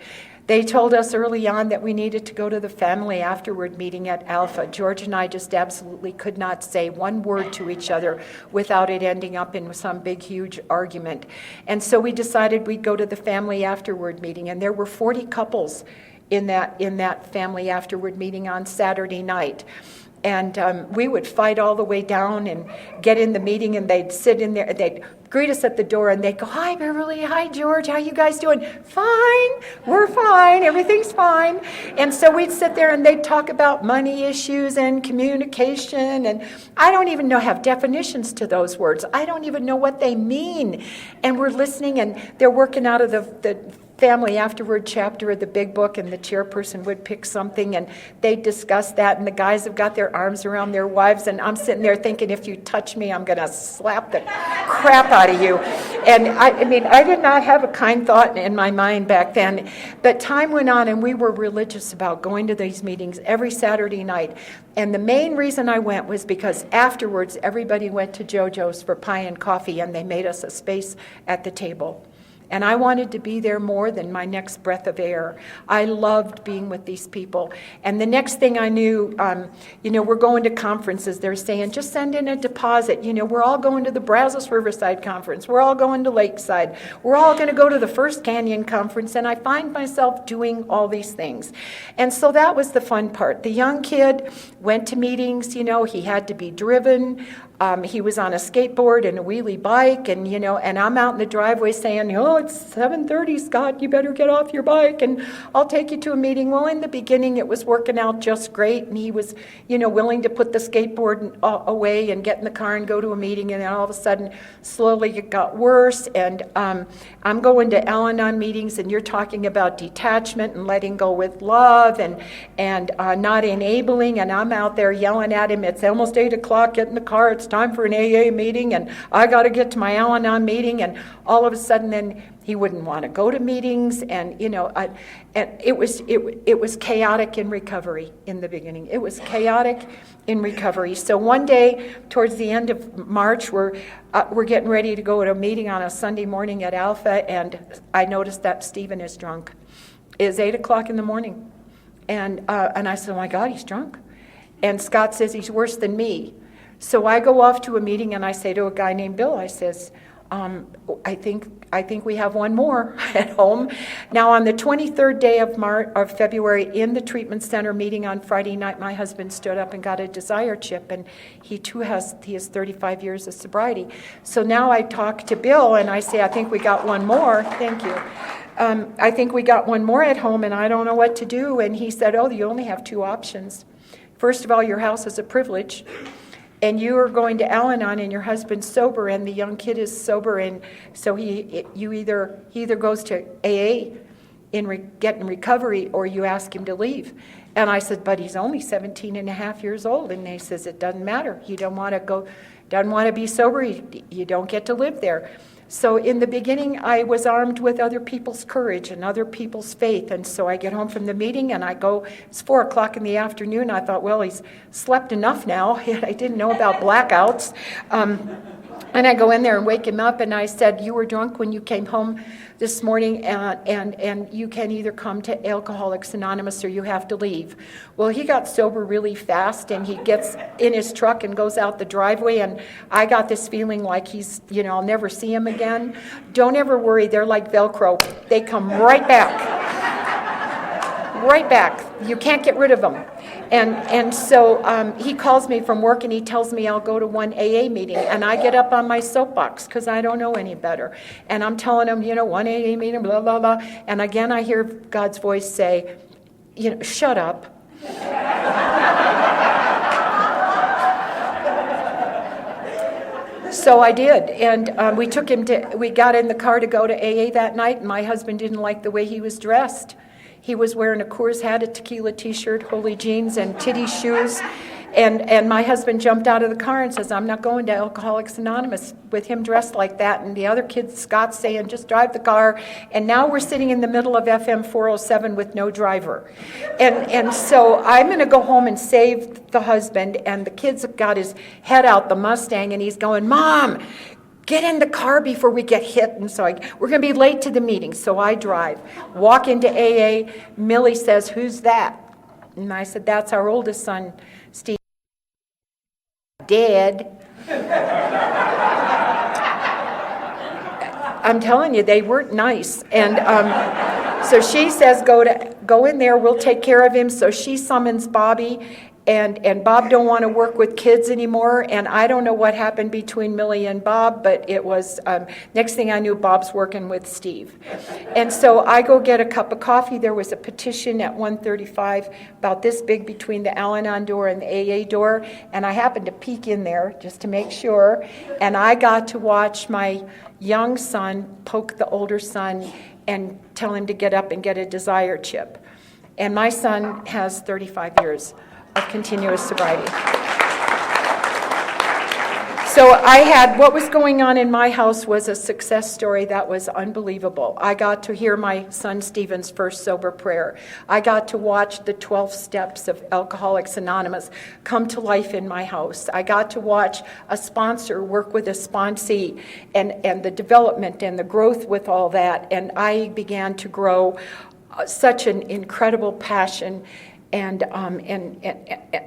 They told us early on that we needed to go to the family afterward meeting at Alpha. George and I just absolutely could not say one word to each other without it ending up in some big, huge argument. And so we decided we'd go to the family afterward meeting, and there were 40 couples in that family afterward meeting on Saturday night. And we would fight all the way down and get in the meeting, and they'd sit in there, they'd greet us at the door, and they'd go, "Hi, Beverly. Hi, George. How you guys doing?" "Fine. We're fine. Everything's fine." And so we'd sit there, and they'd talk about money issues and communication, and I don't even have definitions to those words. I don't even know what they mean. And we're listening, and they're working out of the family afterward chapter of the big book, and the chairperson would pick something, and they'd discuss that, and the guys have got their arms around their wives, and I'm sitting there thinking, if you touch me, I'm going to slap the crap out of you. And I did not have a kind thought in my mind back then, but time went on, and we were religious about going to these meetings every Saturday night. And the main reason I went was because afterwards, everybody went to JoJo's for pie and coffee, and they made us a space at the table. And I wanted to be there more than my next breath of air. I loved being with these people. And the next thing I knew, we're going to conferences. They're saying, just send in a deposit. We're all going to the Brazos Riverside Conference. We're all going to Lakeside. We're all going to go to the First Canyon Conference. And I find myself doing all these things. And so that was the fun part. The young kid went to meetings. He had to be driven. he was on a skateboard and a wheelie bike, and and I'm out in the driveway saying, "Oh, it's 7:30, Scott. You better get off your bike, and I'll take you to a meeting." Well, in the beginning, it was working out just great, and he was, willing to put the skateboard away and get in the car and go to a meeting. And then all of a sudden, slowly it got worse. And I'm going to Al-Anon meetings, and you're talking about detachment and letting go with love and not enabling. And I'm out there yelling at him, "It's almost 8 o'clock. Get in the car. It's time for an AA meeting, and I got to get to my Al-Anon meeting." And all of a sudden, then he wouldn't want to go to meetings, and and it was chaotic in recovery in the beginning. It was chaotic in recovery. So one day, towards the end of March, we're getting ready to go to a meeting on a Sunday morning at Alpha, and I noticed that Stephen is drunk. It's 8 o'clock in the morning, and I said, "Oh my God, he's drunk." And Scott says he's worse than me. So I go off to a meeting, and I say to a guy named Bill, I says, I think we have one more at home. Now, on the 23rd day of February, in the treatment center meeting on Friday night, my husband stood up and got a desire chip, and he has 35 years of sobriety. So now I talk to Bill, and I say, "I think we got one more." Thank you. "I think we got one more at home, and I don't know what to do." And he said, "Oh, you only have two options. First of all, your house is a privilege, and you are going to Al-Anon, and your husband's sober, and the young kid is sober, and so he either goes to AA get in recovery, or you ask him to leave." And I said, "But he's only 17 and a half years old." And he says, "It doesn't matter. He doesn't want to be sober. You don't get to live there." So in the beginning, I was armed with other people's courage and other people's faith. And so I get home from the meeting, and I go, it's 4 o'clock in the afternoon. I thought, well, he's slept enough now. I didn't know about blackouts. And I go in there and wake him up, and I said, "You were drunk when you came home this morning, and you can either come to Alcoholics Anonymous or you have to leave." Well, he got sober really fast, and he gets in his truck and goes out the driveway, and I got this feeling like he's, I'll never see him again. Don't ever worry. They're like Velcro. They come right back. Right back. You can't get rid of them. And so he calls me from work, and he tells me I'll go to one AA meeting. And I get up on my soapbox because I don't know any better. And I'm telling him, one AA meeting, blah, blah, blah. And again, I hear God's voice say, "Shut up." So I did, and we got in the car to go to AA that night, and my husband didn't like the way he was dressed. He was wearing a Coors hat, a tequila t-shirt, holy jeans, and titty shoes. And my husband jumped out of the car and says, "I'm not going to Alcoholics Anonymous with him dressed like that." And the other kid, Scott's saying, "Just drive the car." And now we're sitting in the middle of FM 407 with no driver. And so I'm going to go home and save the husband. And the kid's got his head out, the Mustang, and he's going, "Mom, get in the car before we get hit." And so we're going to be late to the meeting. So I drive, walk into AA. Millie says, "Who's that?" And I said, "That's our oldest son, Steve." Dead. I'm telling you, they weren't nice. And so she says, go in there, we'll take care of him. So she summons Bobby, and Bob don't want to work with kids anymore. And I don't know what happened between Millie and Bob, but it was, next thing I knew, Bob's working with Steve. And so I go get a cup of coffee. There was a petition at 135 about this big between the Al-Anon door and the AA door. And I happened to peek in there just to make sure. And I got to watch my young son poke the older son and tell him to get up and get a desire chip. And my son has 35 years of continuous sobriety. So what was going on in my house was a success story that was unbelievable. I got to hear my son Stephen's first sober prayer. I got to watch the 12 steps of Alcoholics Anonymous come to life in my house. I got to watch a sponsor work with a sponsee and the development and the growth with all that. And I began to grow such an incredible passion and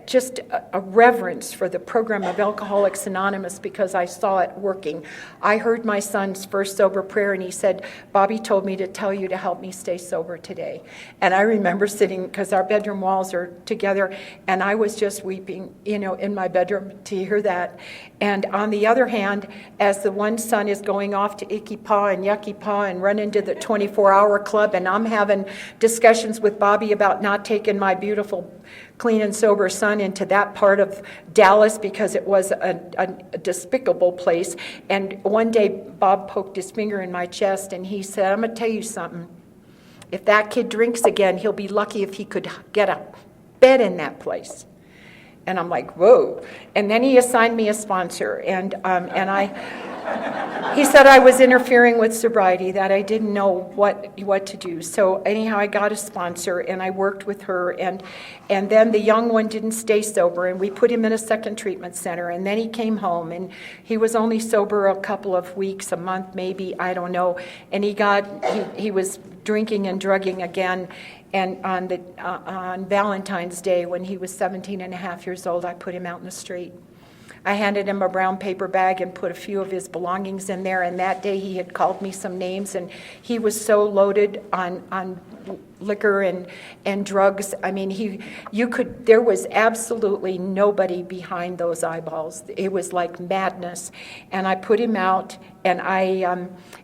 just a reverence for the program of Alcoholics Anonymous because I saw it working. I heard my son's first sober prayer, and he said, "Bobby told me to tell you to help me stay sober today." And I remember sitting, because our bedroom walls are together, and I was just weeping, in my bedroom to hear that. And on the other hand, as the one son is going off to Icky Paw and Yucky Paw and run into the 24-hour club, and I'm having discussions with Bobby about not taking my beautiful, clean and sober son into that part of Dallas because it was a despicable place. And one day, Bob poked his finger in my chest, and he said, "I'm going to tell you something. If that kid drinks again, he'll be lucky if he could get a bed in that place." And I'm like, whoa. And then he assigned me a sponsor, and he said I was interfering with sobriety, that I didn't know what to do. So anyhow, I got a sponsor, and I worked with her, and then the young one didn't stay sober, and we put him in a second treatment center, and then he came home, and he was only sober a couple of weeks, a month maybe, I don't know, and he was drinking and drugging again. And on Valentine's Day, when he was 17 and a half years old, I put him out in the street. I handed him a brown paper bag and put a few of his belongings in there, and that day he had called me some names, and he was so loaded on liquor and drugs. I mean, there was absolutely nobody behind those eyeballs. It was like madness. And I put him out, and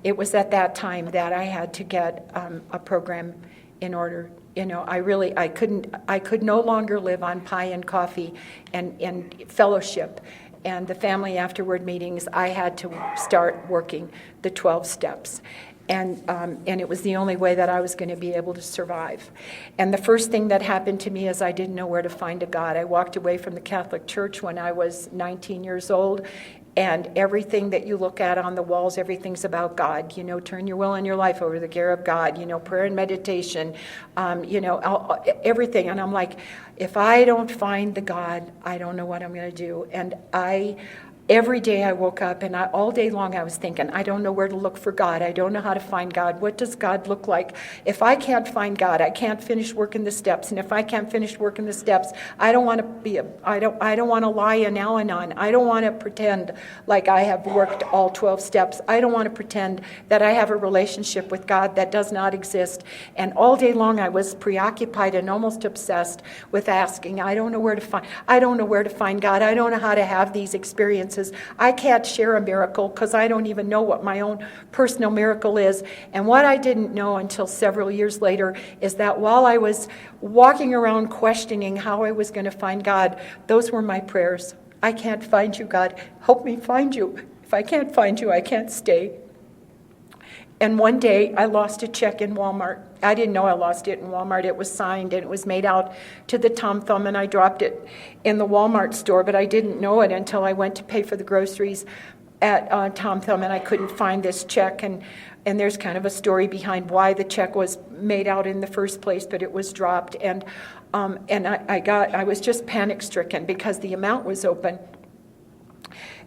it was at that time that I had to get a program in order. I could no longer live on pie and coffee and fellowship and the family afterward meetings. I had to start working the 12 steps. And it was the only way that I was going to be able to survive. And the first thing that happened to me is I didn't know where to find a God. I walked away from the Catholic Church when I was 19 years old. And everything that you look at on the walls, everything's about God. Turn your will and your life over to the care of God. Prayer and meditation. Everything. And I'm like, if I don't find the God, I don't know what I'm going to do. And every day I woke up, and all day long I was thinking, I don't know where to look for God. I don't know how to find God. What does God look like? If I can't find God, I can't finish working the steps. And if I can't finish working the steps, I don't want to lie in Al-Anon. I don't want to pretend like I have worked all 12 steps. I don't want to pretend that I have a relationship with God that does not exist. And all day long I was preoccupied and almost obsessed with asking, I don't know where to find God. I don't know how to have these experiences. I can't share a miracle because I don't even know what my own personal miracle is. And what I didn't know until several years later is that while I was walking around questioning how I was going to find God, those were my prayers. I can't find you, God. Help me find you. If I can't find you, I can't stay. And one day I lost a check in Walmart. I didn't know I lost it in Walmart. It was signed and it was made out to the Tom Thumb, and I dropped it in the Walmart store, but I didn't know it until I went to pay for the groceries at Tom Thumb, and I couldn't find this check. And there's kind of a story behind why the check was made out in the first place, but it was dropped. And I was just panic stricken because the amount was open.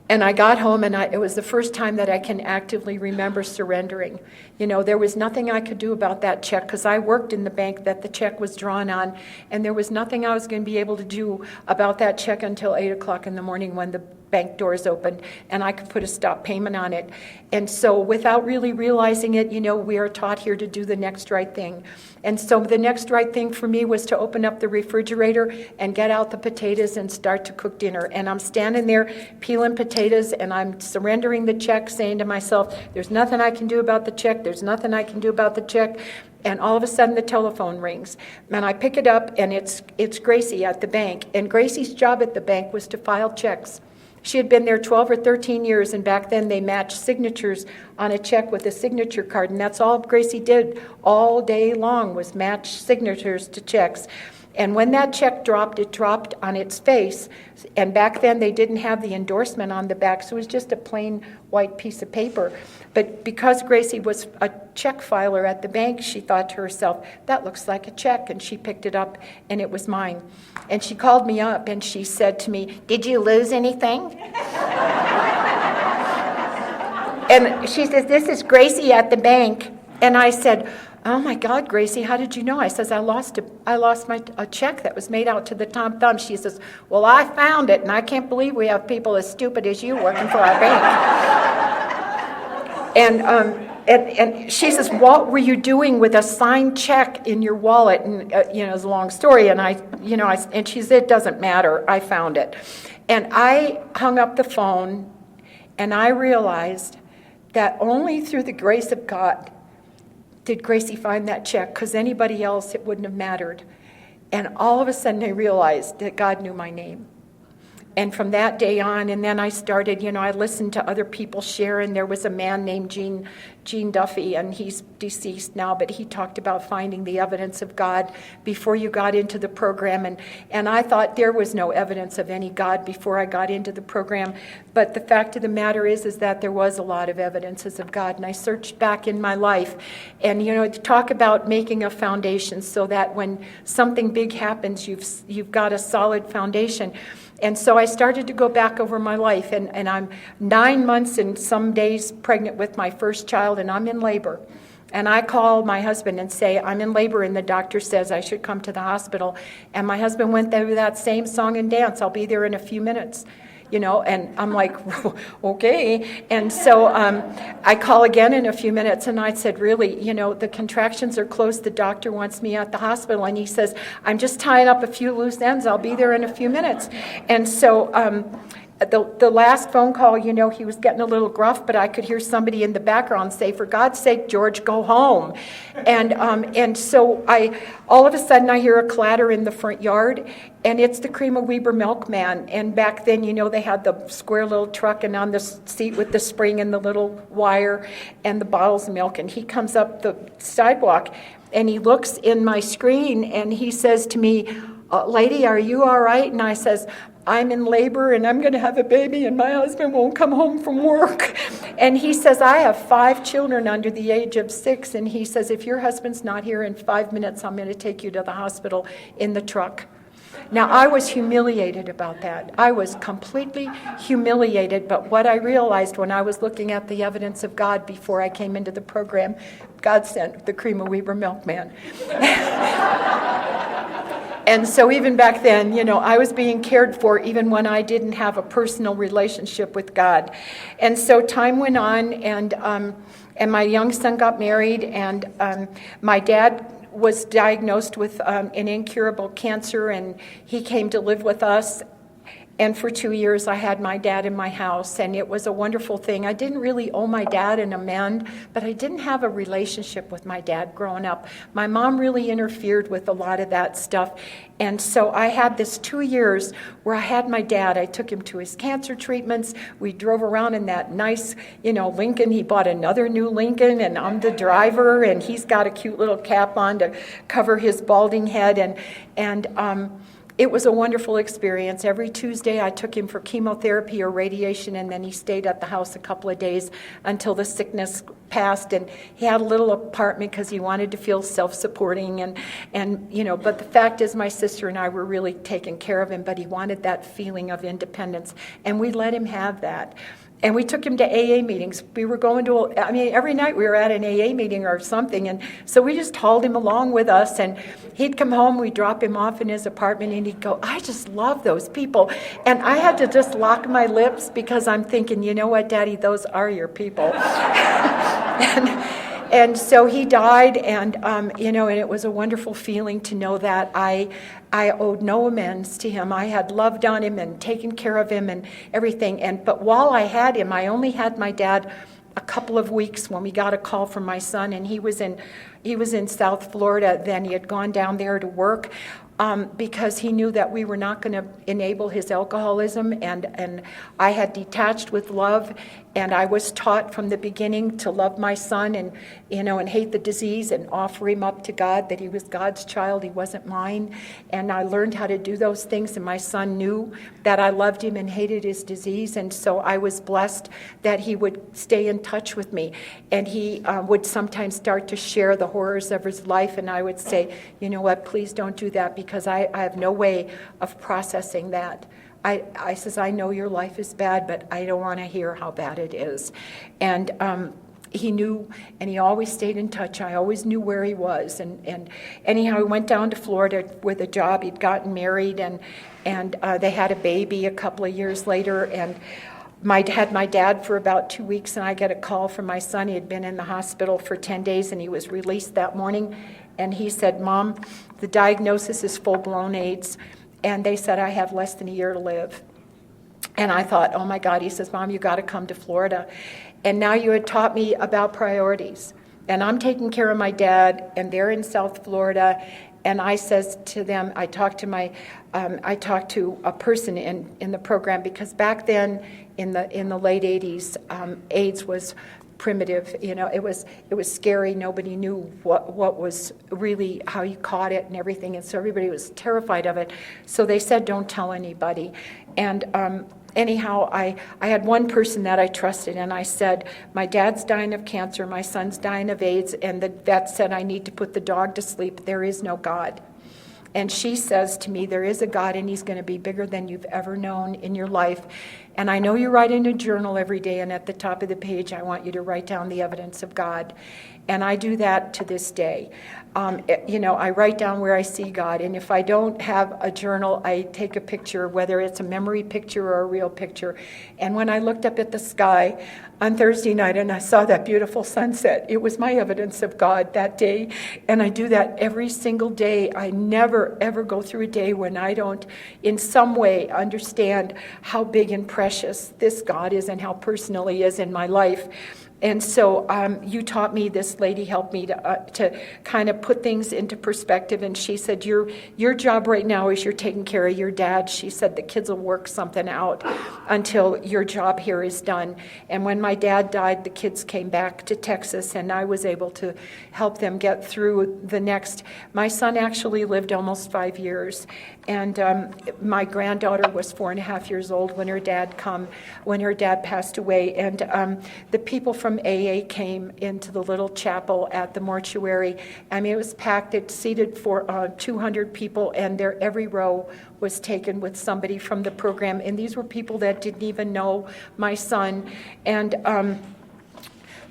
And I got home, and it was the first time that I can actively remember surrendering. There was nothing I could do about that check because I worked in the bank that the check was drawn on, and there was nothing I was going to be able to do about that check until 8 o'clock in the morning when the bank doors opened, and I could put a stop payment on it. And so without really realizing it, we are taught here to do the next right thing. And so the next right thing for me was to open up the refrigerator and get out the potatoes and start to cook dinner. And I'm standing there peeling potatoes, and I'm surrendering the check, saying to myself, there's nothing I can do about the check. There's nothing I can do about the check. And all of a sudden the telephone rings, and I pick it up, and it's Gracie at the bank. And Gracie's job at the bank was to file checks. She had been there 12 or 13 years, and back then they matched signatures on a check with a signature card, and that's all Gracie did all day long was match signatures to checks. And when that check dropped, it dropped on its face, and back then they didn't have the endorsement on the back, so it was just a plain white piece of paper. But because Gracie was a check filer at the bank, she thought to herself, that looks like a check, and she picked it up, and it was mine. And she called me up, and she said to me, did you lose anything? And she says, this is Gracie at the bank. And I said, "Oh my God, Gracie, how did you know?" I says, I lost a check that was made out to the Tom Thumb. She says, "Well, I found it, and I can't believe we have people as stupid as you working for our bank." And she says, "What were you doing with a signed check in your wallet?" And it's a long story. And and she said, "It doesn't matter. I found it." And I hung up the phone, and I realized that only through the grace of God did Gracie find that check, because anybody else, it wouldn't have mattered. And all of a sudden, I realized that God knew my name. And from that day on, and then I started, I listened to other people share, and there was a man named Gene Duffy, and he's deceased now, but he talked about finding the evidence of God before you got into the program. And I thought there was no evidence of any God before I got into the program. But the fact of the matter is that there was a lot of evidences of God. And I searched back in my life, and, to talk about making a foundation so that when something big happens, you've got a solid foundation. And so I started to go back over my life, and I'm 9 months and some days pregnant with my first child, and I'm in labor. And I call my husband and say, "I'm in labor, and the doctor says I should come to the hospital." And my husband went through that same song and dance, "I'll be there in a few minutes." And I'm like, "Okay." And so I call again in a few minutes, and I said, "Really, the contractions are close. The doctor wants me at the hospital." And he says, "I'm just tying up a few loose ends. I'll be there in a few minutes." And so the last phone call, he was getting a little gruff, but I could hear somebody in the background say, "For God's sake, George, go home." And so all of a sudden I hear a clatter in the front yard, and it's the Cream of Weber milkman. And back then, they had the square little truck, and on the seat with the spring and the little wire and the bottles of milk. And he comes up the sidewalk, and he looks in my screen, and he says to me, "Lady, are you all right?" And I says, "I'm in labor, and I'm going to have a baby, and my husband won't come home from work." And he says, "I have 5 children under the age of 6. And he says, "If your husband's not here in 5 minutes, I'm going to take you to the hospital in the truck." Now, I was humiliated about that. I was completely humiliated. But what I realized when I was looking at the evidence of God before I came into the program, God sent the Cream of Weber milkman. And so even back then, I was being cared for even when I didn't have a personal relationship with God. And so time went on, and my young son got married, and my dad was diagnosed with an incurable cancer, and he came to live with us. And for 2 years, I had my dad in my house, and it was a wonderful thing. I didn't really owe my dad an amend, but I didn't have a relationship with my dad growing up. My mom really interfered with a lot of that stuff. And so I had this 2 years where I had my dad. I took him to his cancer treatments. We drove around in that nice, Lincoln. He bought another new Lincoln, and I'm the driver, and he's got a cute little cap on to cover his balding head. And it was a wonderful experience. Every Tuesday I took him for chemotherapy or radiation, and then he stayed at the house a couple of days until the sickness passed. And he had a little apartment because he wanted to feel self-supporting. But the fact is, my sister and I were really taking care of him, but he wanted that feeling of independence, and we let him have that. And we took him to AA meetings. We were going to, every night we were at an AA meeting or something. And so we just hauled him along with us. And he'd come home, we'd drop him off in his apartment, and he'd go, "I just love those people." And I had to just lock my lips, because I'm thinking, "You know what, Daddy, those are your people." And so he died, and it was a wonderful feeling to know that I owed no amends to him. I had loved on him and taken care of him and everything. But while I had him, I only had my dad a couple of weeks when we got a call from my son, and he was in South Florida then. He had gone down there to work. Because he knew that we were not going to enable his alcoholism, and I had detached with love, and I was taught from the beginning to love my son and hate the disease and offer him up to God, that he was God's child, he wasn't mine. And I learned how to do those things, and my son knew that I loved him and hated his disease. And so I was blessed that he would stay in touch with me, and he would sometimes start to share the horrors of his life, and I would say, "You know what, please don't do that, because I have no way of processing that." I says, "I know your life is bad, but I don't want to hear how bad it is." And he knew, and he always stayed in touch. I always knew where he was. And anyhow, he went down to Florida with a job. He'd gotten married, and they had a baby a couple of years later. And had my dad for about 2 weeks, and I get a call from my son. He had been in the hospital for 10 days, and he was released that morning. And he said, "Mom, the diagnosis is full-blown AIDS, and they said I have less than a year to live." And I thought, oh my God. He says, "Mom, you got to come to Florida. And now you had taught me about priorities. And I'm taking care of my dad, and they're in South Florida." And I says to them, I talked to a person in the program, because back then in the late 80s, AIDS was primitive. It was scary. Nobody knew what was really, how you caught it and everything, and so everybody was terrified of it. So they said, don't tell anybody. And anyhow, I had one person that I trusted, and I said, my dad's dying of cancer, my son's dying of AIDS, and the vet said I need to put the dog to sleep. There is no God. And she says to me, there is a God, and he's going to be bigger than you've ever known in your life. And I know you write in a journal every day, and at the top of the page, I want you to write down the evidence of God. And I do that to this day. I write down where I see God. And if I don't have a journal, I take a picture, whether it's a memory picture or a real picture. And when I looked up at the sky on Thursday night and I saw that beautiful sunset, it was my evidence of God that day. And I do that every single day. I never, ever go through a day when I don't, in some way, understand how big and precious this God is and how personal he is in my life. And so you taught me, this lady helped me to kind of put things into perspective. And she said, your job right now is you're taking care of your dad. She said the kids will work something out until your job here is done. And when my dad died, the kids came back to Texas, and I was able to help them get through the next. My son actually lived almost 5 years. And my granddaughter was 4.5 years old when her dad passed away. And the people from AA came into the little chapel at the mortuary. I mean, it was packed. It seated for 200 people, and every row was taken with somebody from the program. And these were people that didn't even know my son. And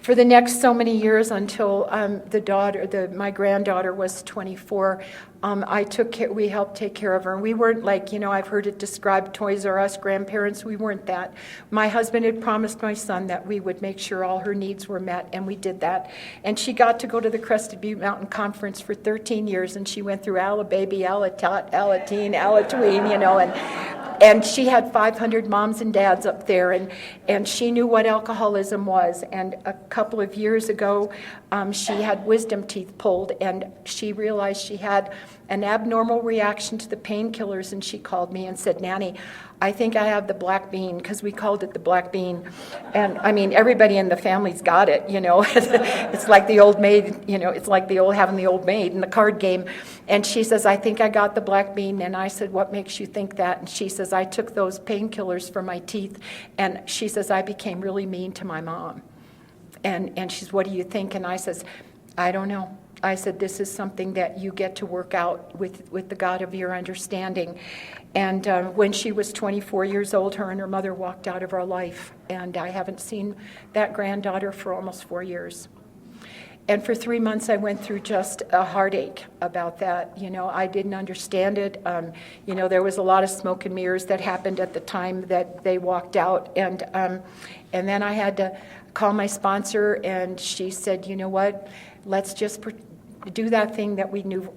for the next so many years, until my granddaughter was 24, we helped take care of her. And we weren't like, I've heard it described, Toys R Us grandparents. We weren't that. My husband had promised my son that we would make sure all her needs were met, and we did that. And she got to go to the Crested Butte Mountain Conference for 13 years, and she went through Alababy, Alatot, Alatine, Alatween, and she had 500 moms and dads up there, and she knew what alcoholism was. And a couple of years ago, she had wisdom teeth pulled, and she realized she had an abnormal reaction to the painkillers, and she called me and said, "Nanny, I think I have the black bean," because we called it the black bean. And I mean, everybody in the family's got it, It's like the old maid, it's like having the old maid in the card game. And she says, "I think I got the black bean." And I said, "What makes you think that?" And she says, "I took those painkillers for my teeth." And she says, "I became really mean to my mom." And she says, "What do you think?" And I says, "I don't know." I said, "This is something that you get to work out with the God of your understanding." And when she was 24 years old, her and her mother walked out of our life. And I haven't seen that granddaughter for almost 4 years. And for 3 months, I went through just a heartache about that. I didn't understand it. There was a lot of smoke and mirrors that happened at the time that they walked out. And then I had to call my sponsor, and she said, "You know what? Let's just do that thing that we knew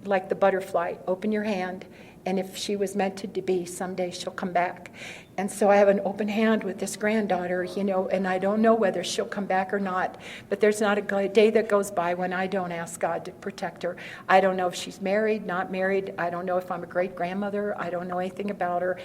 like the butterfly, open your hand, and if she was meant to be, someday she'll come back." And so I have an open hand with this granddaughter, and I don't know whether she'll come back or not, but there's not a day that goes by when I don't ask God to protect her. I don't know if she's married, not married. I don't know if I'm a great-grandmother. I don't know anything about her,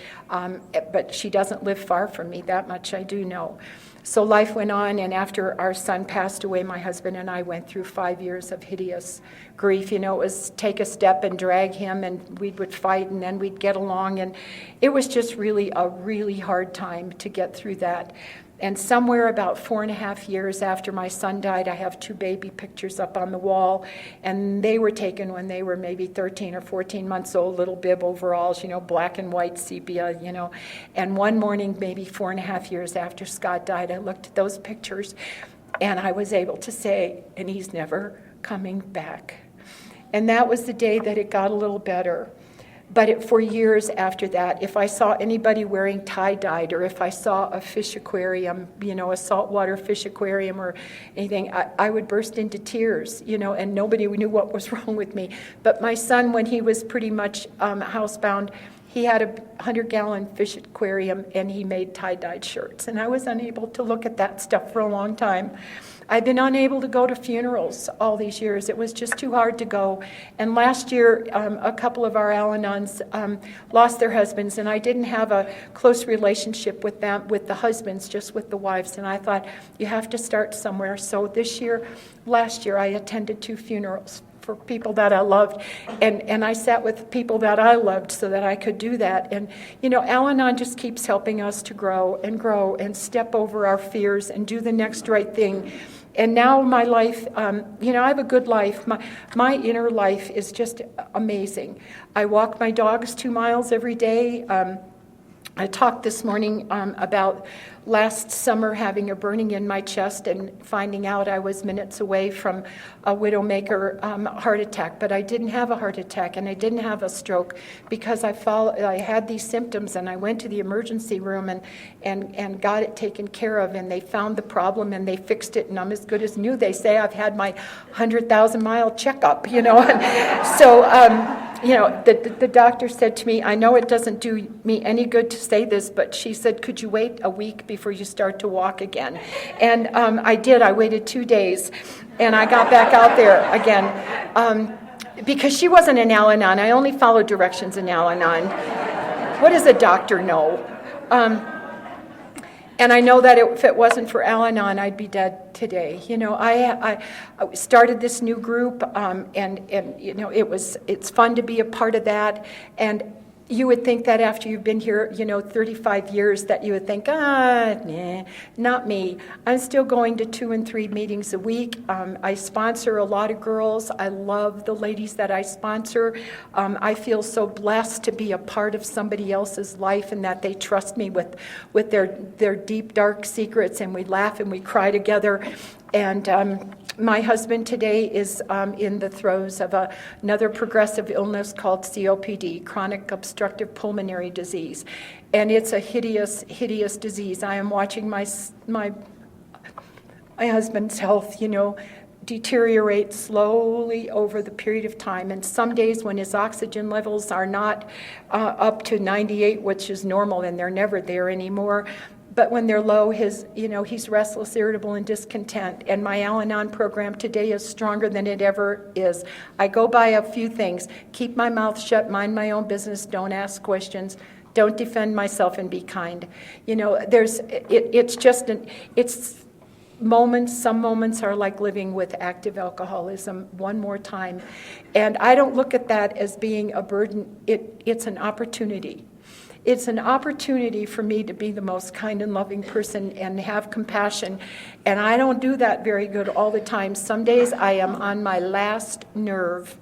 but she doesn't live far from me. That much I do know. So life went on, and after our son passed away, my husband and I went through 5 years of hideous grief. It was take a step and drag him, and we would fight, and then we'd get along, and it was just really a really hard time to get through that. And somewhere about 4.5 years after my son died, I have 2 baby pictures up on the wall, and they were taken when they were maybe 13 or 14 months old, little bib overalls, black and white sepia, And one morning, maybe 4.5 years after Scott died, I looked at those pictures, And I was able to say, and he's never coming back. And that was the day that it got a little better. But for years after that, if I saw anybody wearing tie-dyed, or if I saw a fish aquarium, a saltwater fish aquarium or anything, I would burst into tears, and nobody knew what was wrong with me. But my son, when he was pretty much housebound, he had a 100-gallon fish aquarium, and he made tie-dyed shirts. And I was unable to look at that stuff for a long time. I've been unable to go to funerals all these years. It was just too hard to go. And last year, a couple of our Al-Anons lost their husbands, and I didn't have a close relationship with them, with the husbands, just with the wives. And I thought, you have to start somewhere. So last year, I attended 2 funerals for people that I loved, and I sat with people that I loved so that I could do that. And Al-Anon just keeps helping us to grow and step over our fears and do the next right thing. And now my life, I have a good life. My inner life is just amazing. I walk my dogs 2 miles every day. I talked this morning about last summer having a burning in my chest and finding out I was minutes away from a widowmaker heart attack. But I didn't have a heart attack, and I didn't have a stroke because I had these symptoms, and I went to the emergency room and got it taken care of, and they found the problem and they fixed it, and I'm as good as new. They say I've had my 100,000-mile checkup, And so, the doctor said to me, I know it doesn't do me any good to say this, but she said, could you wait a week before you start to walk again? And I did. I waited 2 days, and I got back out there again. Because she wasn't an Al-Anon. I only followed directions in Al-Anon. What does a doctor know? And I know that if it wasn't for Al-Anon, I'd be dead today. I started this new group, and it's fun to be a part of that. And you would think that after you've been here, 35 years, that you would think, nah, not me. I'm still going to 2 and 3 meetings a week. I sponsor a lot of girls. I love the ladies that I sponsor. I feel so blessed to be a part of somebody else's life, and that they trust me with their deep, dark secrets, and we laugh and we cry together. And my husband today is in the throes of another progressive illness called COPD, chronic obstructive pulmonary disease. And it's a hideous, hideous disease. I am watching my husband's health, deteriorate slowly over the period of time. And some days when his oxygen levels are not up to 98, which is normal, and they're never there anymore, but when they're low, he's restless, irritable, and discontent. And my Al-Anon program today is stronger than it ever is. I go by a few things: keep my mouth shut, mind my own business, don't ask questions, don't defend myself, and be kind. It's moments. Some moments are like living with active alcoholism one more time, and I don't look at that as being a burden. It's an opportunity. It's an opportunity for me to be the most kind and loving person and have compassion. And I don't do that very good all the time. Some days I am on my last nerve.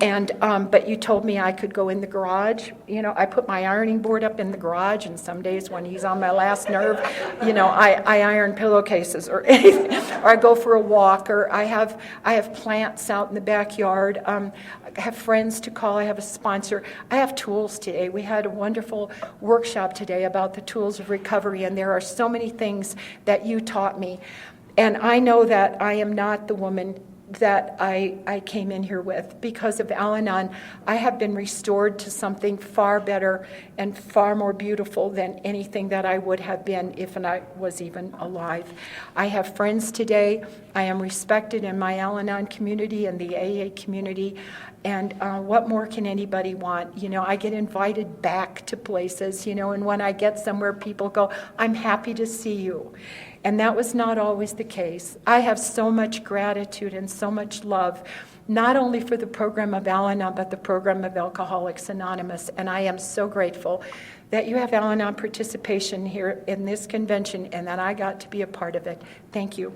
And but you told me I could go in the garage. I put my ironing board up in the garage, and some days when he's on my last nerve, I iron pillowcases or anything, or I go for a walk, or I have plants out in the backyard. I have friends to call. I have a sponsor. I have tools today. We had a wonderful workshop today about the tools of recovery, and there are so many things that you taught me. And I know that I am not the woman that I came in here with. Because of Al-Anon, I have been restored to something far better and far more beautiful than anything that I would have been if I was even alive. I have friends today. I am respected in my Al-Anon community and the AA community. And what more can anybody want? I get invited back to places, and when I get somewhere, people go, I'm happy to see you. And that was not always the case. I have so much gratitude and so much love, not only for the program of Al-Anon, but the program of Alcoholics Anonymous. And I am so grateful that you have Al-Anon participation here in this convention and that I got to be a part of it. Thank you.